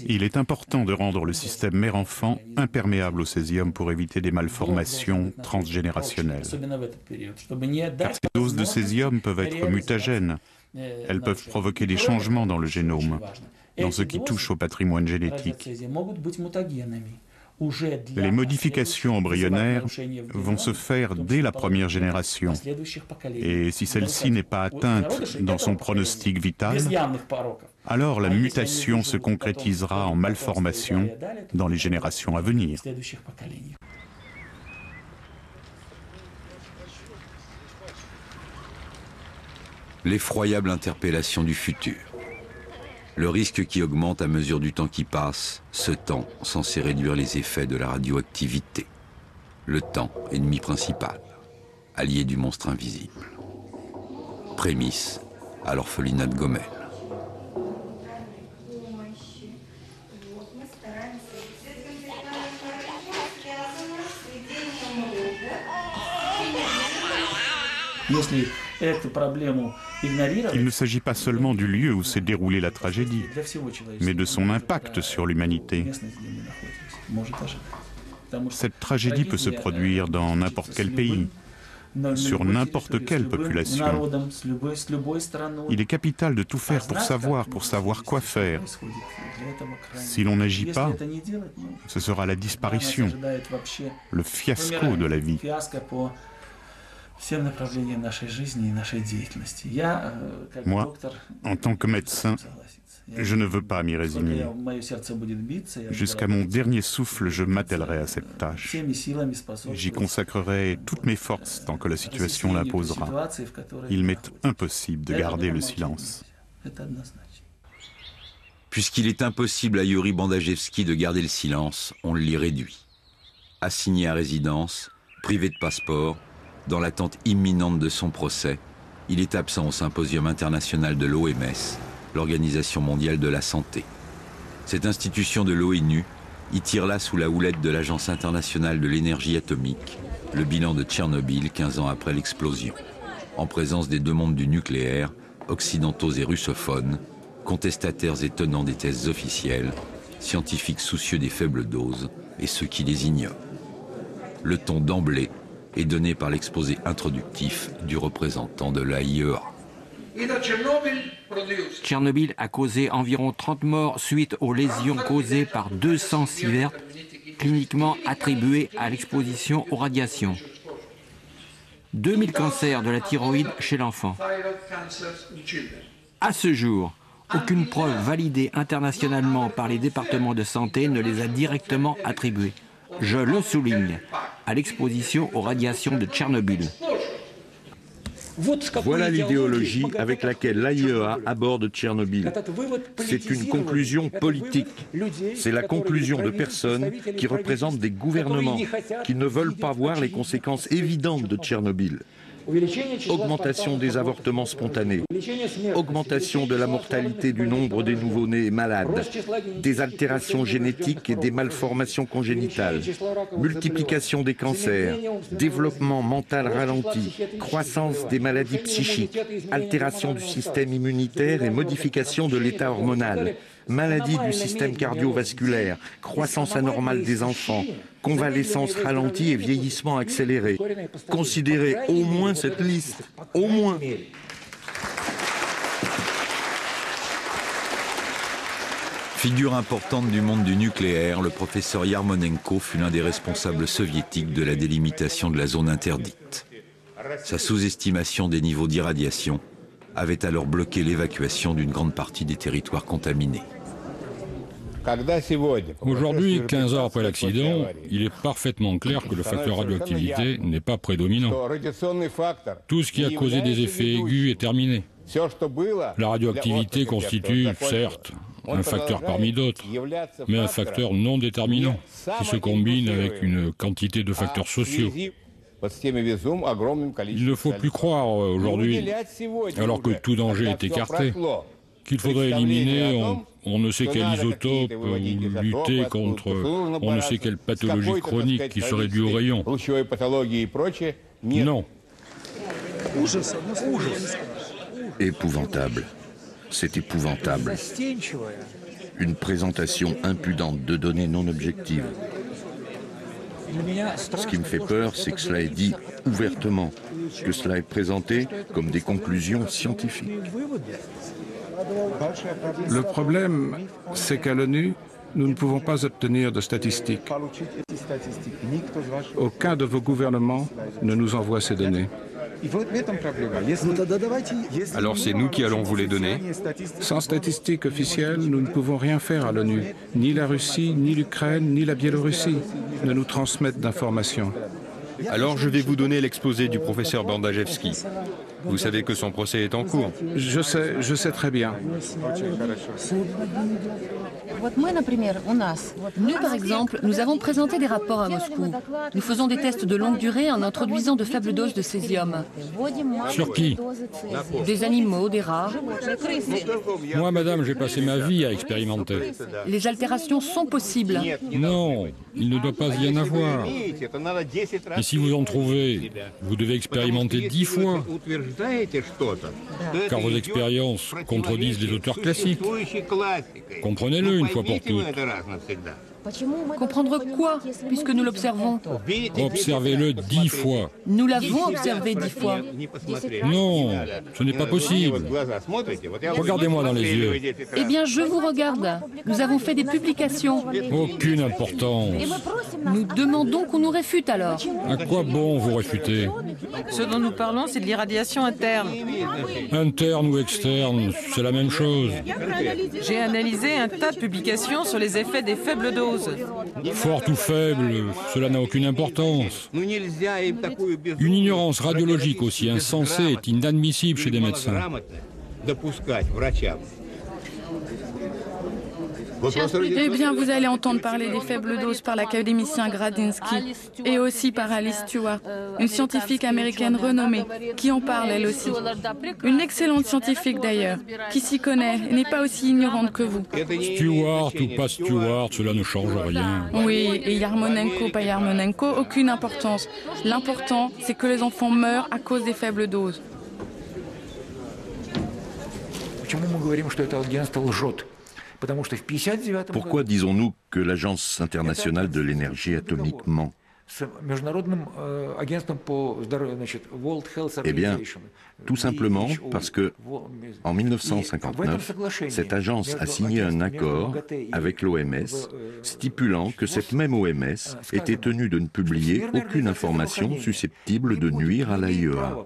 Il est important de rendre le système mère-enfant imperméable au césium pour éviter des malformations transgénérationnelles. Car ces doses de césium peuvent être mutagènes. Elles peuvent provoquer des changements dans le génome, dans ce qui touche au patrimoine génétique. Les modifications embryonnaires vont se faire dès la première génération. Et si celle-ci n'est pas atteinte dans son pronostic vital, alors la mutation se concrétisera en malformation dans les générations à venir. L'effroyable interpellation du futur. Le risque qui augmente à mesure du temps qui passe, ce temps censé réduire les effets de la radioactivité. Le temps, ennemi principal, allié du monstre invisible. Prémisse à l'orphelinat de Gomel. Il ne s'agit pas seulement du lieu où s'est déroulée la tragédie, mais de son impact sur l'humanité. Cette tragédie peut se produire dans n'importe quel pays, sur n'importe quelle population. Il est capital de tout faire pour savoir quoi faire. Si l'on n'agit pas, ce sera la disparition, le fiasco de la vie. Moi, en tant que médecin, je ne veux pas m'y résigner. Jusqu'à mon dernier souffle, je m'attellerai à cette tâche. J'y consacrerai toutes mes forces tant que la situation l'imposera. Il m'est impossible de garder le silence. Puisqu'il est impossible à Yuri Bandajevski de garder le silence, on l'y réduit. Assigné à résidence, privé de passeport, dans l'attente imminente de son procès, il est absent au symposium international de l'OMS, l'Organisation mondiale de la santé. Cette institution de l'ONU y tire là sous la houlette de l'Agence internationale de l'énergie atomique le bilan de Tchernobyl 15 ans après l'explosion, en présence des deux mondes du nucléaire, occidentaux et russophones, contestataires et tenants des thèses officielles, scientifiques soucieux des faibles doses et ceux qui les ignorent. Le ton d'emblée est donné par l'exposé introductif du représentant de l'AIEA. Tchernobyl a causé environ 30 morts suite aux lésions causées par 200 sieverts cliniquement attribués à l'exposition aux radiations. 2000 cancers de la thyroïde chez l'enfant. À ce jour, aucune preuve validée internationalement par les départements de santé ne les a directement attribués. Je le souligne, à l'exposition aux radiations de Tchernobyl. Voilà l'idéologie avec laquelle l'AIEA aborde Tchernobyl. C'est une conclusion politique. C'est la conclusion de personnes qui représentent des gouvernements, qui ne veulent pas voir les conséquences évidentes de Tchernobyl. Augmentation des avortements spontanés, augmentation de la mortalité du nombre des nouveau-nés malades, des altérations génétiques et des malformations congénitales, multiplication des cancers, développement mental ralenti, croissance des maladies psychiques, altération du système immunitaire et modification de l'état hormonal, maladie du système cardiovasculaire, croissance anormale des enfants, convalescence ralentie et vieillissement accéléré. Considérez au moins cette liste, au moins. Figure importante du monde du nucléaire, le professeur Yarmolenko fut l'un des responsables soviétiques de la délimitation de la zone interdite. Sa sous-estimation des niveaux d'irradiation avait alors bloqué l'évacuation d'une grande partie des territoires contaminés. Aujourd'hui, 15 ans après l'accident, il est parfaitement clair que le facteur radioactivité n'est pas prédominant. Tout ce qui a causé des effets aigus est terminé. La radioactivité constitue, certes, un facteur parmi d'autres, mais un facteur non déterminant, qui se combine avec une quantité de facteurs sociaux. Il ne faut plus croire aujourd'hui, alors que tout danger est écarté, qu'il faudrait éliminer on ne sait quel isotope ou lutter contre on ne sait quelle pathologie chronique qui serait due au rayon. Non. Épouvantable. C'est épouvantable. Une présentation impudente de données non objectives. Ce qui me fait peur, c'est que cela est dit ouvertement, que cela est présenté comme des conclusions scientifiques. Le problème, c'est qu'à l'ONU, nous ne pouvons pas obtenir de statistiques. Aucun de vos gouvernements ne nous envoie ces données. Alors c'est nous qui allons vous les donner. Sans statistiques officielles, nous ne pouvons rien faire à l'ONU. Ni la Russie, ni l'Ukraine, ni la Biélorussie ne nous transmettent d'informations. Alors je vais vous donner l'exposé du professeur Bandajevski. Vous savez que son procès est en cours. Je sais très bien. Nous, par exemple, nous avons présenté des rapports à Moscou. Nous faisons des tests de longue durée en introduisant de faibles doses de césium. Sur qui? Des animaux, des rats. Moi, madame, j'ai passé ma vie à expérimenter. Les altérations sont possibles. Non, il ne doit pas y en avoir. Et si vous en trouvez, vous devez expérimenter 10 fois. Car vos expériences contredisent les auteurs classiques. Comprenez-le une fois pour toutes. Comprendre quoi, puisque nous l'observons? Observez-le 10 fois. Nous l'avons observé 10 fois. Non, ce n'est pas possible. Regardez-moi dans les yeux. Eh bien, je vous regarde. Nous avons fait des publications. Aucune importance. Nous demandons qu'on nous réfute alors. À quoi bon vous réfuter? Ce dont nous parlons, c'est de l'irradiation interne. Interne ou externe, c'est la même chose. J'ai analysé un tas de publications sur les effets des faibles doses. Forte ou faible, cela n'a aucune importance. Une ignorance radiologique aussi insensée est inadmissible chez des médecins. Eh bien, vous allez entendre parler des faibles doses par l'académicien Gradinsky et aussi par Alice Stewart, une scientifique américaine renommée, qui en parle elle aussi. Une excellente scientifique d'ailleurs, qui s'y connaît et n'est pas aussi ignorante que vous. Stewart ou pas Stewart, cela ne change rien. Oui, et Yarmolenko, pas Yarmolenko, aucune importance. L'important, c'est que les enfants meurent à cause des faibles doses. Pourquoi disons-nous que l'Agence internationale de l'énergie atomique ment? Eh bien, tout simplement parce que, en 1959, cette agence a signé un accord avec l'OMS stipulant que cette même OMS était tenue de ne publier aucune information susceptible de nuire à l'AIEA.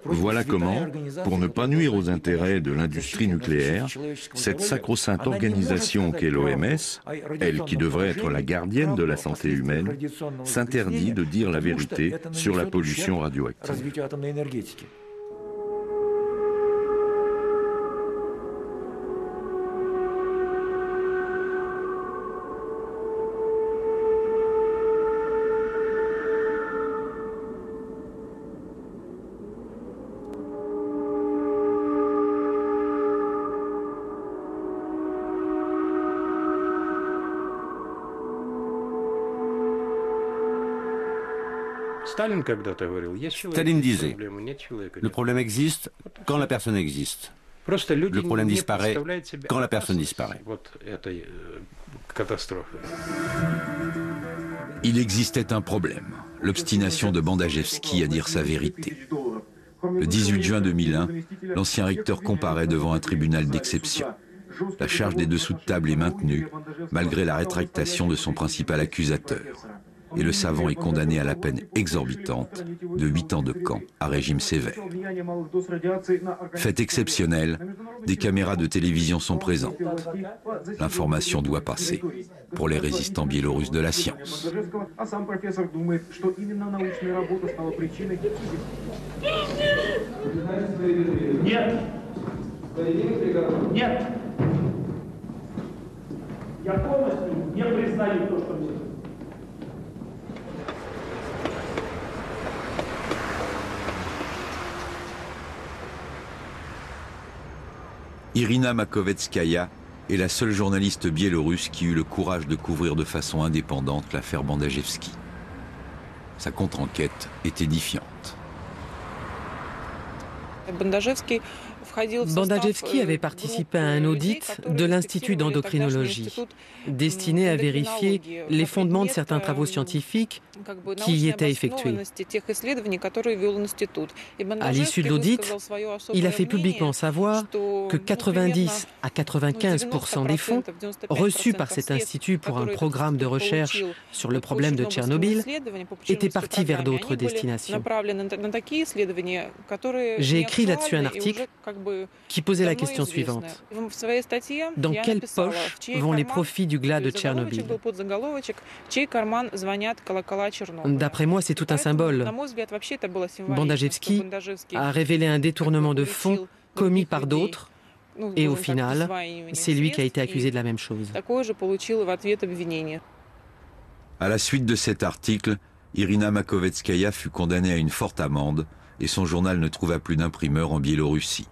Voilà comment, pour ne pas nuire aux intérêts de l'industrie nucléaire, cette sacro-sainte organisation qu'est l'OMS, elle qui devrait être la gardienne de la santé humaine, s'interdit de dire la vérité sur la pollution radioactive. Staline disait, le problème existe quand la personne existe. Le problème disparaît quand la personne disparaît. Il existait un problème, l'obstination de Bandajevski à dire sa vérité. Le 18 juin 2001, l'ancien recteur comparaît devant un tribunal d'exception. La charge des dessous de table est maintenue, malgré la rétractation de son principal accusateur. Et le savant est condamné à la peine exorbitante de 8 ans de camp à régime sévère. Fait exceptionnel, des caméras de télévision sont présentes. L'information doit passer pour les résistants biélorusses de la science. Irina Makovetskaya est la seule journaliste biélorusse qui eut le courage de couvrir de façon indépendante l'affaire Bandajevski. Sa contre-enquête est édifiante. Bandajevski avait participé à un audit de l'Institut d'endocrinologie, destiné à vérifier les fondements de certains travaux scientifiques qui y étaient effectués. À l'issue de l'audit, il a fait publiquement savoir que 90 à 95% des fonds reçus par cet institut pour un programme de recherche sur le problème de Tchernobyl étaient partis vers d'autres destinations. J'ai écrit là-dessus un article qui posait la question suivante. Dans quelle poche vont les profits du glas de Tchernobyl? D'après moi, c'est tout un symbole. Bandajevski a révélé un détournement de fonds commis par d'autres, et au final, c'est lui qui a été accusé de la même chose. À la suite de cet article, Irina Makovetskaya fut condamnée à une forte amende et son journal ne trouva plus d'imprimeur en Biélorussie.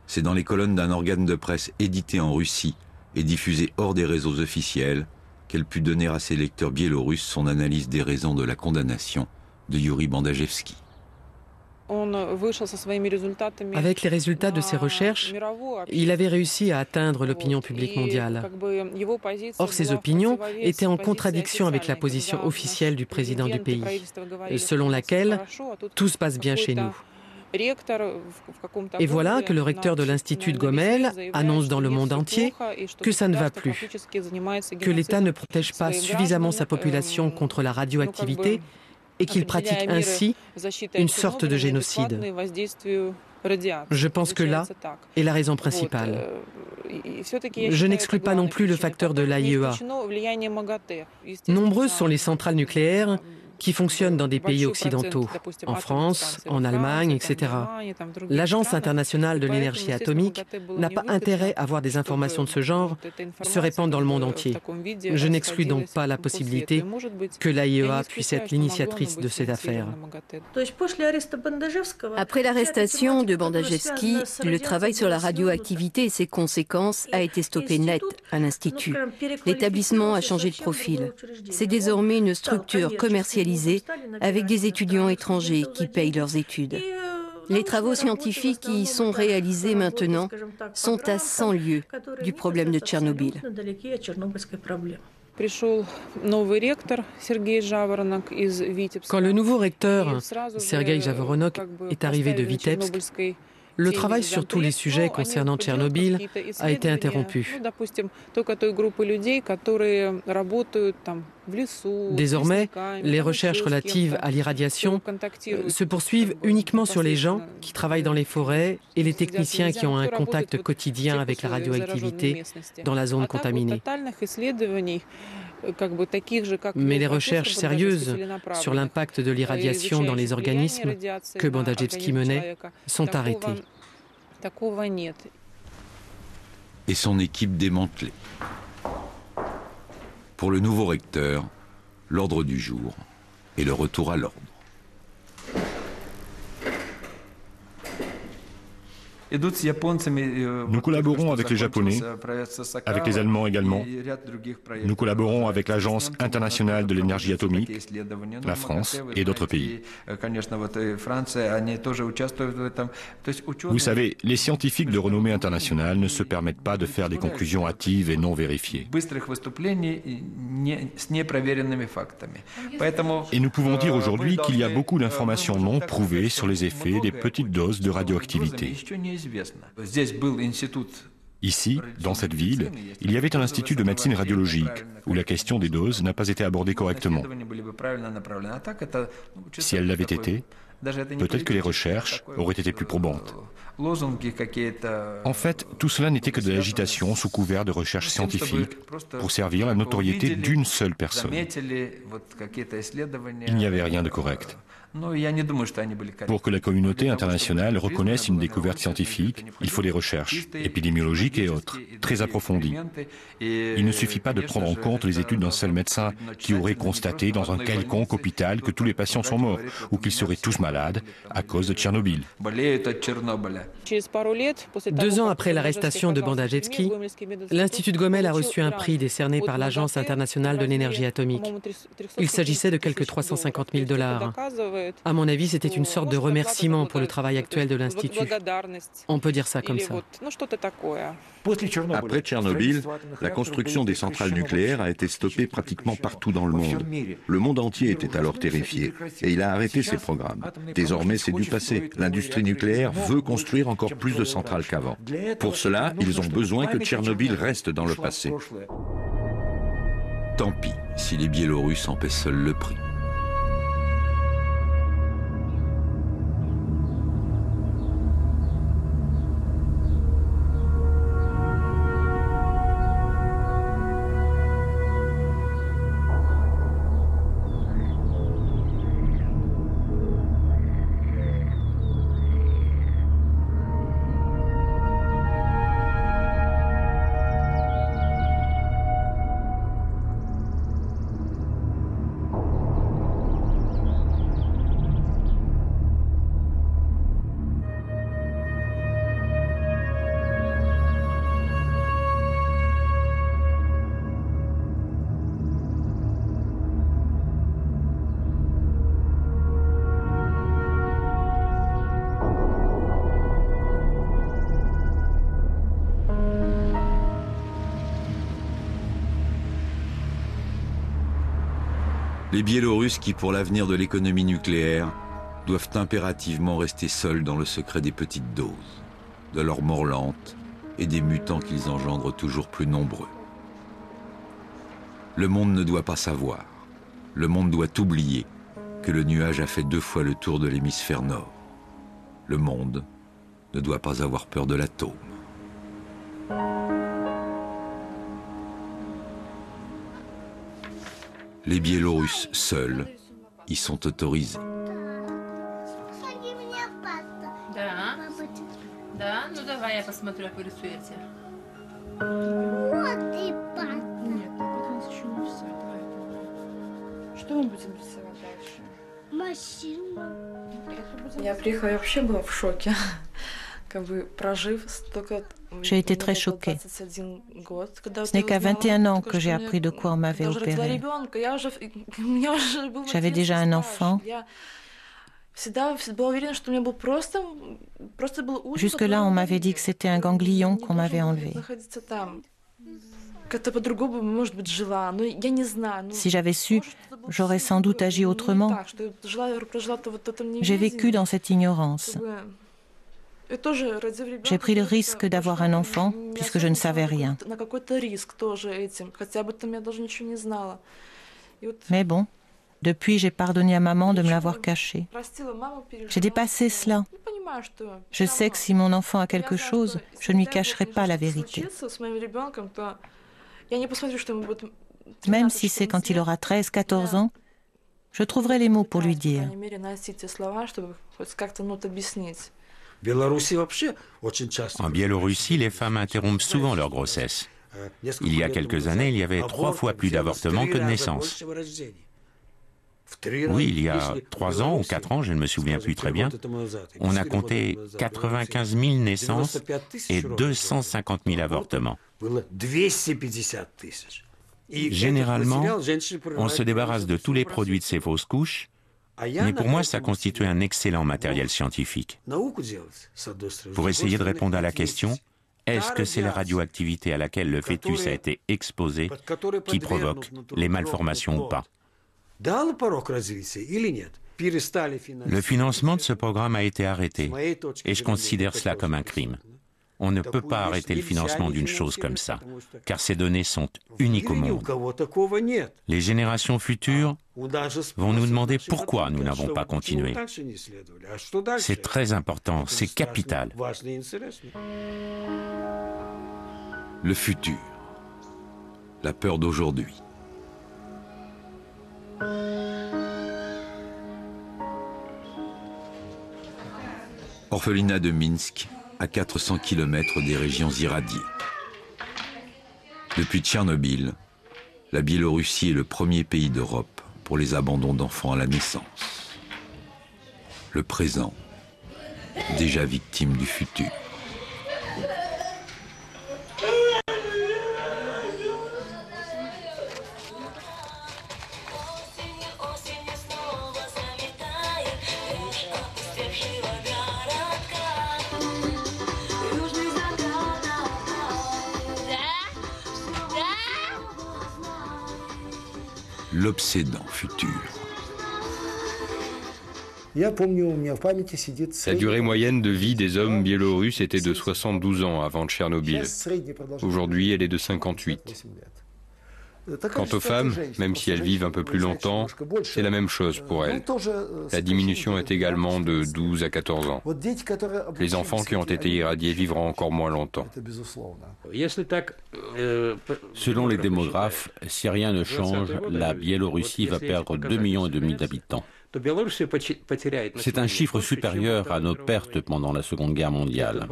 C'est dans les colonnes d'un organe de presse édité en Russie et diffusé hors des réseaux officiels qu'elle put donner à ses lecteurs biélorusses son analyse des raisons de la condamnation de Yuri Bandajevski. Avec les résultats de ses recherches, il avait réussi à atteindre l'opinion publique mondiale. Or, ces opinions étaient en contradiction avec la position officielle du président du pays, selon laquelle tout se passe bien chez nous. Et voilà que le recteur de l'Institut de Gomel annonce dans le monde entier que ça ne va plus, que l'État ne protège pas suffisamment sa population contre la radioactivité et qu'il pratique ainsi une sorte de génocide. Je pense que là est la raison principale. Je n'exclus pas non plus le facteur de l'AIEA. Nombreuses sont les centrales nucléaires qui fonctionnent dans des pays occidentaux, en France, en Allemagne, etc. L'Agence internationale de l'énergie atomique n'a pas intérêt à voir des informations de ce genre se répandre dans le monde entier. Je n'exclus donc pas la possibilité que l'AIEA puisse être l'initiatrice de cette affaire. Après l'arrestation de Bandajevski, le travail sur la radioactivité et ses conséquences a été stoppé net à l'Institut. L'établissement a changé de profil. C'est désormais une structure commercialisée avec des étudiants étrangers qui payent leurs études. Les travaux scientifiques qui y sont réalisés maintenant sont à 100 lieues du problème de Tchernobyl. Quand le nouveau recteur, Sergueï Javoronok, est arrivé de Vitebsk, le travail sur tous les sujets concernant Tchernobyl a été interrompu. Désormais, les recherches relatives à l'irradiation se poursuivent uniquement sur les gens qui travaillent dans les forêts et les techniciens qui ont un contact quotidien avec la radioactivité dans la zone contaminée. Mais les recherches sérieuses sur l'impact de l'irradiation dans les organismes que Bandajevski menait sont arrêtées. Et son équipe démantelée. Pour le nouveau recteur, l'ordre du jour et le retour à l'ordre. Nous collaborons avec les Japonais, avec les Allemands également. Nous collaborons avec l'Agence internationale de l'énergie atomique, la France et d'autres pays. Vous savez, les scientifiques de renommée internationale ne se permettent pas de faire des conclusions hâtives et non vérifiées. Et nous pouvons dire aujourd'hui qu'il y a beaucoup d'informations non prouvées sur les effets des petites doses de radioactivité. Ici, dans cette ville, il y avait un institut de médecine radiologique où la question des doses n'a pas été abordée correctement. Si elle l'avait été, peut-être que les recherches auraient été plus probantes. En fait, tout cela n'était que de l'agitation sous couvert de recherche scientifique pour servir la notoriété d'une seule personne. Il n'y avait rien de correct. Pour que la communauté internationale reconnaisse une découverte scientifique, il faut des recherches épidémiologiques et autres, très approfondies. Il ne suffit pas de prendre en compte les études d'un seul médecin qui aurait constaté dans un quelconque hôpital que tous les patients sont morts ou qu'ils seraient tous malades à cause de Tchernobyl. 2 ans après l'arrestation de Bandajevski, l'Institut de Gomel a reçu un prix décerné par l'Agence internationale de l'énergie atomique. Il s'agissait de quelques $350 000. À mon avis, c'était une sorte de remerciement pour le travail actuel de l'Institut. On peut dire ça comme ça. Après Tchernobyl, la construction des centrales nucléaires a été stoppée pratiquement partout dans le monde. Le monde entier était alors terrifié et il a arrêté ses programmes. Désormais, c'est du passé. L'industrie nucléaire veut construire encore plus de centrales qu'avant. Pour cela, ils ont besoin que Tchernobyl reste dans le passé. Tant pis si les Biélorusses en paient seuls le prix. Les Biélorusses qui, pour l'avenir de l'économie nucléaire, doivent impérativement rester seuls dans le secret des petites doses, de leur mort lente et des mutants qu'ils engendrent toujours plus nombreux. Le monde ne doit pas savoir, le monde doit oublier que le nuage a fait 2 fois le tour de l'hémisphère nord. Le monde ne doit pas avoir peur de l'atome. Les Biélorusses seuls y sont autorisés. J'ai été très choquée. Ce n'est qu'à 21 ans que j'ai appris de quoi on m'avait opéré. J'avais déjà un enfant. Jusque-là, on m'avait dit que c'était un ganglion qu'on m'avait enlevé. Si j'avais su, j'aurais sans doute agi autrement. J'ai vécu dans cette ignorance. J'ai pris le risque d'avoir un enfant puisque je ne savais rien. Mais bon, depuis j'ai pardonné à maman de me l'avoir caché. J'ai dépassé cela. Je sais que si mon enfant a quelque chose, je ne lui cacherai pas la vérité. Même si c'est quand il aura 13, 14 ans, je trouverai les mots pour lui dire. En Biélorussie, les femmes interrompent souvent leur grossesse. Il y a quelques années, il y avait 3 fois plus d'avortements que de naissances. Oui, il y a 3 ans ou 4 ans, je ne me souviens plus très bien, on a compté 95 000 naissances et 250 000 avortements. Généralement, on se débarrasse de tous les produits de ces fausses couches, mais pour moi, ça constitue un excellent matériel scientifique. Pour essayer de répondre à la question, est-ce que c'est la radioactivité à laquelle le fœtus a été exposé qui provoque les malformations ou pas? Le financement de ce programme a été arrêté et je considère cela comme un crime. On ne peut pas arrêter le financement d'une chose comme ça, car ces données sont uniques au monde. Les générations futures vont nous demander pourquoi nous n'avons pas continué. C'est très important, c'est capital. Le futur, la peur d'aujourd'hui. Orphelinat de Minsk, à 400 km des régions irradiées. Depuis Tchernobyl, la Biélorussie est le premier pays d'Europe pour les abandons d'enfants à la naissance. Le présent, déjà victime du futur. L'obsédant futur. La durée moyenne de vie des hommes biélorusses était de 72 ans avant Tchernobyl. Aujourd'hui, elle est de 58. Quant aux femmes, même si elles vivent un peu plus longtemps, c'est la même chose pour elles. La diminution est également de 12 à 14 ans. Les enfants qui ont été irradiés vivront encore moins longtemps. Selon les démographes, si rien ne change, la Biélorussie va perdre 2,5 millions d'habitants. C'est un chiffre supérieur à nos pertes pendant la Seconde Guerre mondiale.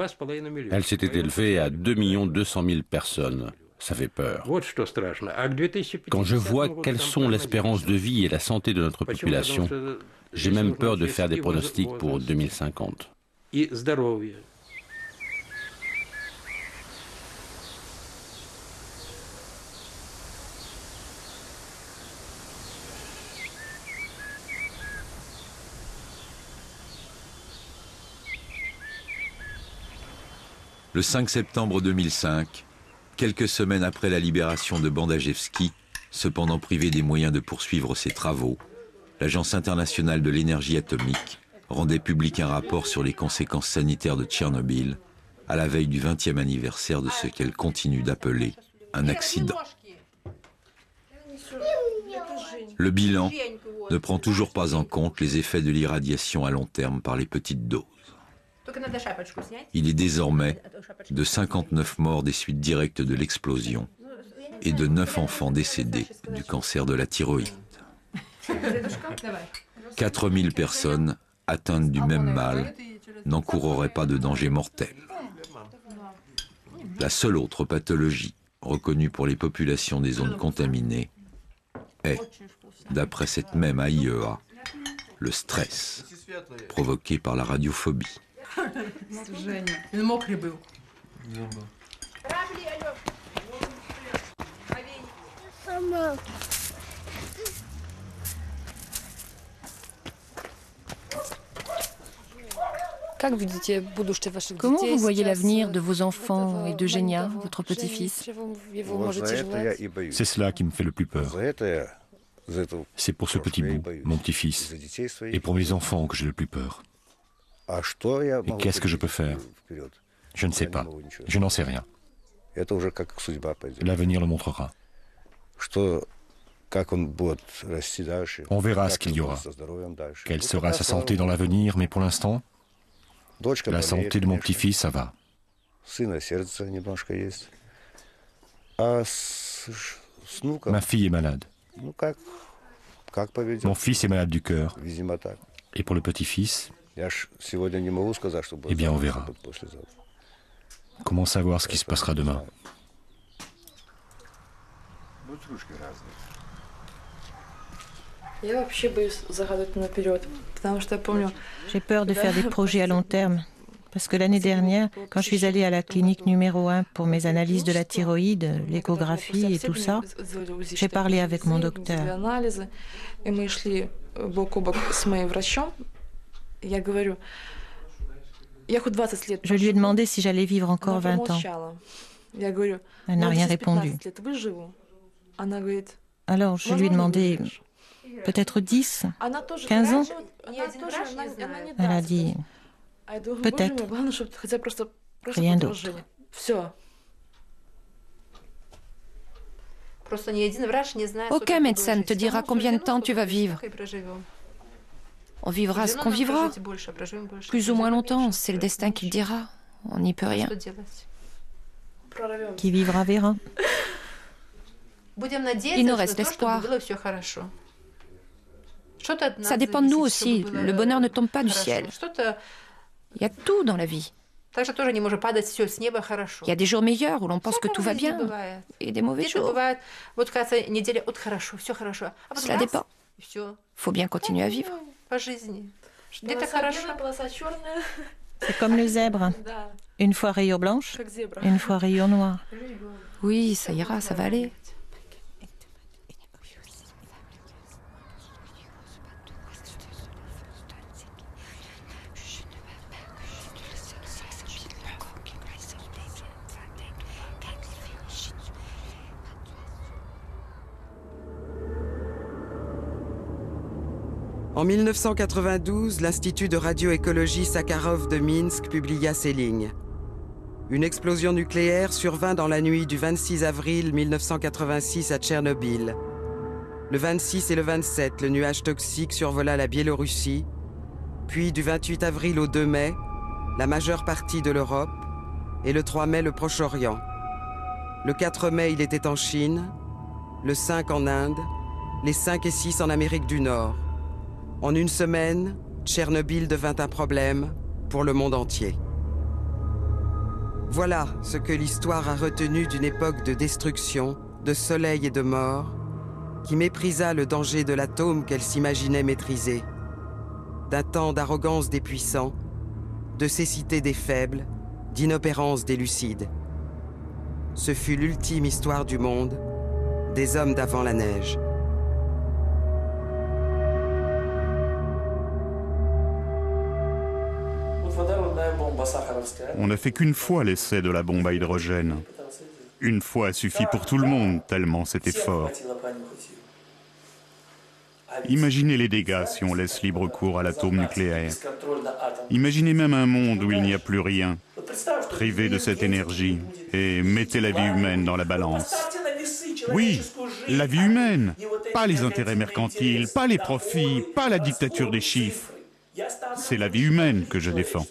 Elle s'était élevée à 2 200 000 personnes. Ça fait peur. Quand je vois quelles sont l'espérance de vie et la santé de notre population, j'ai même peur de faire des pronostics pour 2050. Le 5 septembre 2005, quelques semaines après la libération de Bandajevski, cependant privé des moyens de poursuivre ses travaux, l'Agence internationale de l'énergie atomique rendait public un rapport sur les conséquences sanitaires de Tchernobyl à la veille du 20e anniversaire de ce qu'elle continue d'appeler un accident. Le bilan ne prend toujours pas en compte les effets de l'irradiation à long terme par les petites doses. Il est désormais de 59 morts des suites directes de l'explosion et de 9 enfants décédés du cancer de la thyroïde. 4000 personnes atteintes du même mal n'encourraient pas de danger mortel. La seule autre pathologie reconnue pour les populations des zones contaminées est, d'après cette même AIEA, le stress provoqué par la radiophobie. Comment vous voyez l'avenir de vos enfants et d'Eugenia, votre petit-fils? C'est cela qui me fait le plus peur. C'est pour ce petit bout, mon petit-fils, et pour mes enfants que j'ai le plus peur. Et qu'est-ce que je peux faire? Je ne sais pas. Je n'en sais rien. L'avenir le montrera. On verra ce qu'il y aura. Quelle sera sa santé dans l'avenir, mais pour l'instant, la santé de mon petit-fils, ça va. Ma fille est malade. Mon fils est malade du cœur. Et pour le petit-fils, eh bien, on verra. Comment savoir ce qui se passera demain? J'ai peur de faire des projets à long terme. Parce que l'année dernière, quand je suis allée à la clinique numéro 1 pour mes analyses de la thyroïde, l'échographie et tout ça, j'ai parlé avec mon docteur. Je lui ai demandé si j'allais vivre encore 20 ans. Elle n'a rien répondu. Alors je lui ai demandé peut-être 10, 15 ans. Elle a dit peut-être, rien d'autre. Aucun médecin ne te dira combien de temps tu vas vivre. On vivra ce qu'on vivra. Plus ou moins longtemps, c'est le destin qui le dira. On n'y peut rien. Qui vivra verra. Il nous reste l'espoir. Ça dépend de nous aussi. Le bonheur ne tombe pas du ciel. Il y a tout dans la vie. Il y a des jours meilleurs où l'on pense que tout va bien et des mauvais jours. Cela dépend. Il faut bien continuer à vivre. C'est comme le zèbre. Une fois rayure blanche, une fois rayure noire. Oui, ça ira, ça va aller. En 1992, l'Institut de radioécologie Sakharov de Minsk publia ces lignes. Une explosion nucléaire survint dans la nuit du 26 avril 1986 à Tchernobyl. Le 26 et le 27, le nuage toxique survola la Biélorussie, puis du 28 avril au 2 mai, la majeure partie de l'Europe, et le 3 mai, le Proche-Orient. Le 4 mai, il était en Chine, le 5 en Inde, les 5 et 6 en Amérique du Nord. En une semaine, Tchernobyl devint un problème pour le monde entier. Voilà ce que l'histoire a retenu d'une époque de destruction, de soleil et de mort, qui méprisa le danger de l'atome qu'elle s'imaginait maîtriser, d'un temps d'arrogance des puissants, de cécité des faibles, d'inopérance des lucides. Ce fut l'ultime histoire du monde, des hommes d'avant la neige. On n'a fait qu'une fois l'essai de la bombe à hydrogène. Une fois suffit pour tout le monde, tellement c'était fort. Imaginez les dégâts si on laisse libre cours à l'atome nucléaire. Imaginez même un monde où il n'y a plus rien, privé de cette énergie, et mettez la vie humaine dans la balance. Oui, la vie humaine, pas les intérêts mercantiles, pas les profits, pas la dictature des chiffres. C'est la vie humaine que je défends.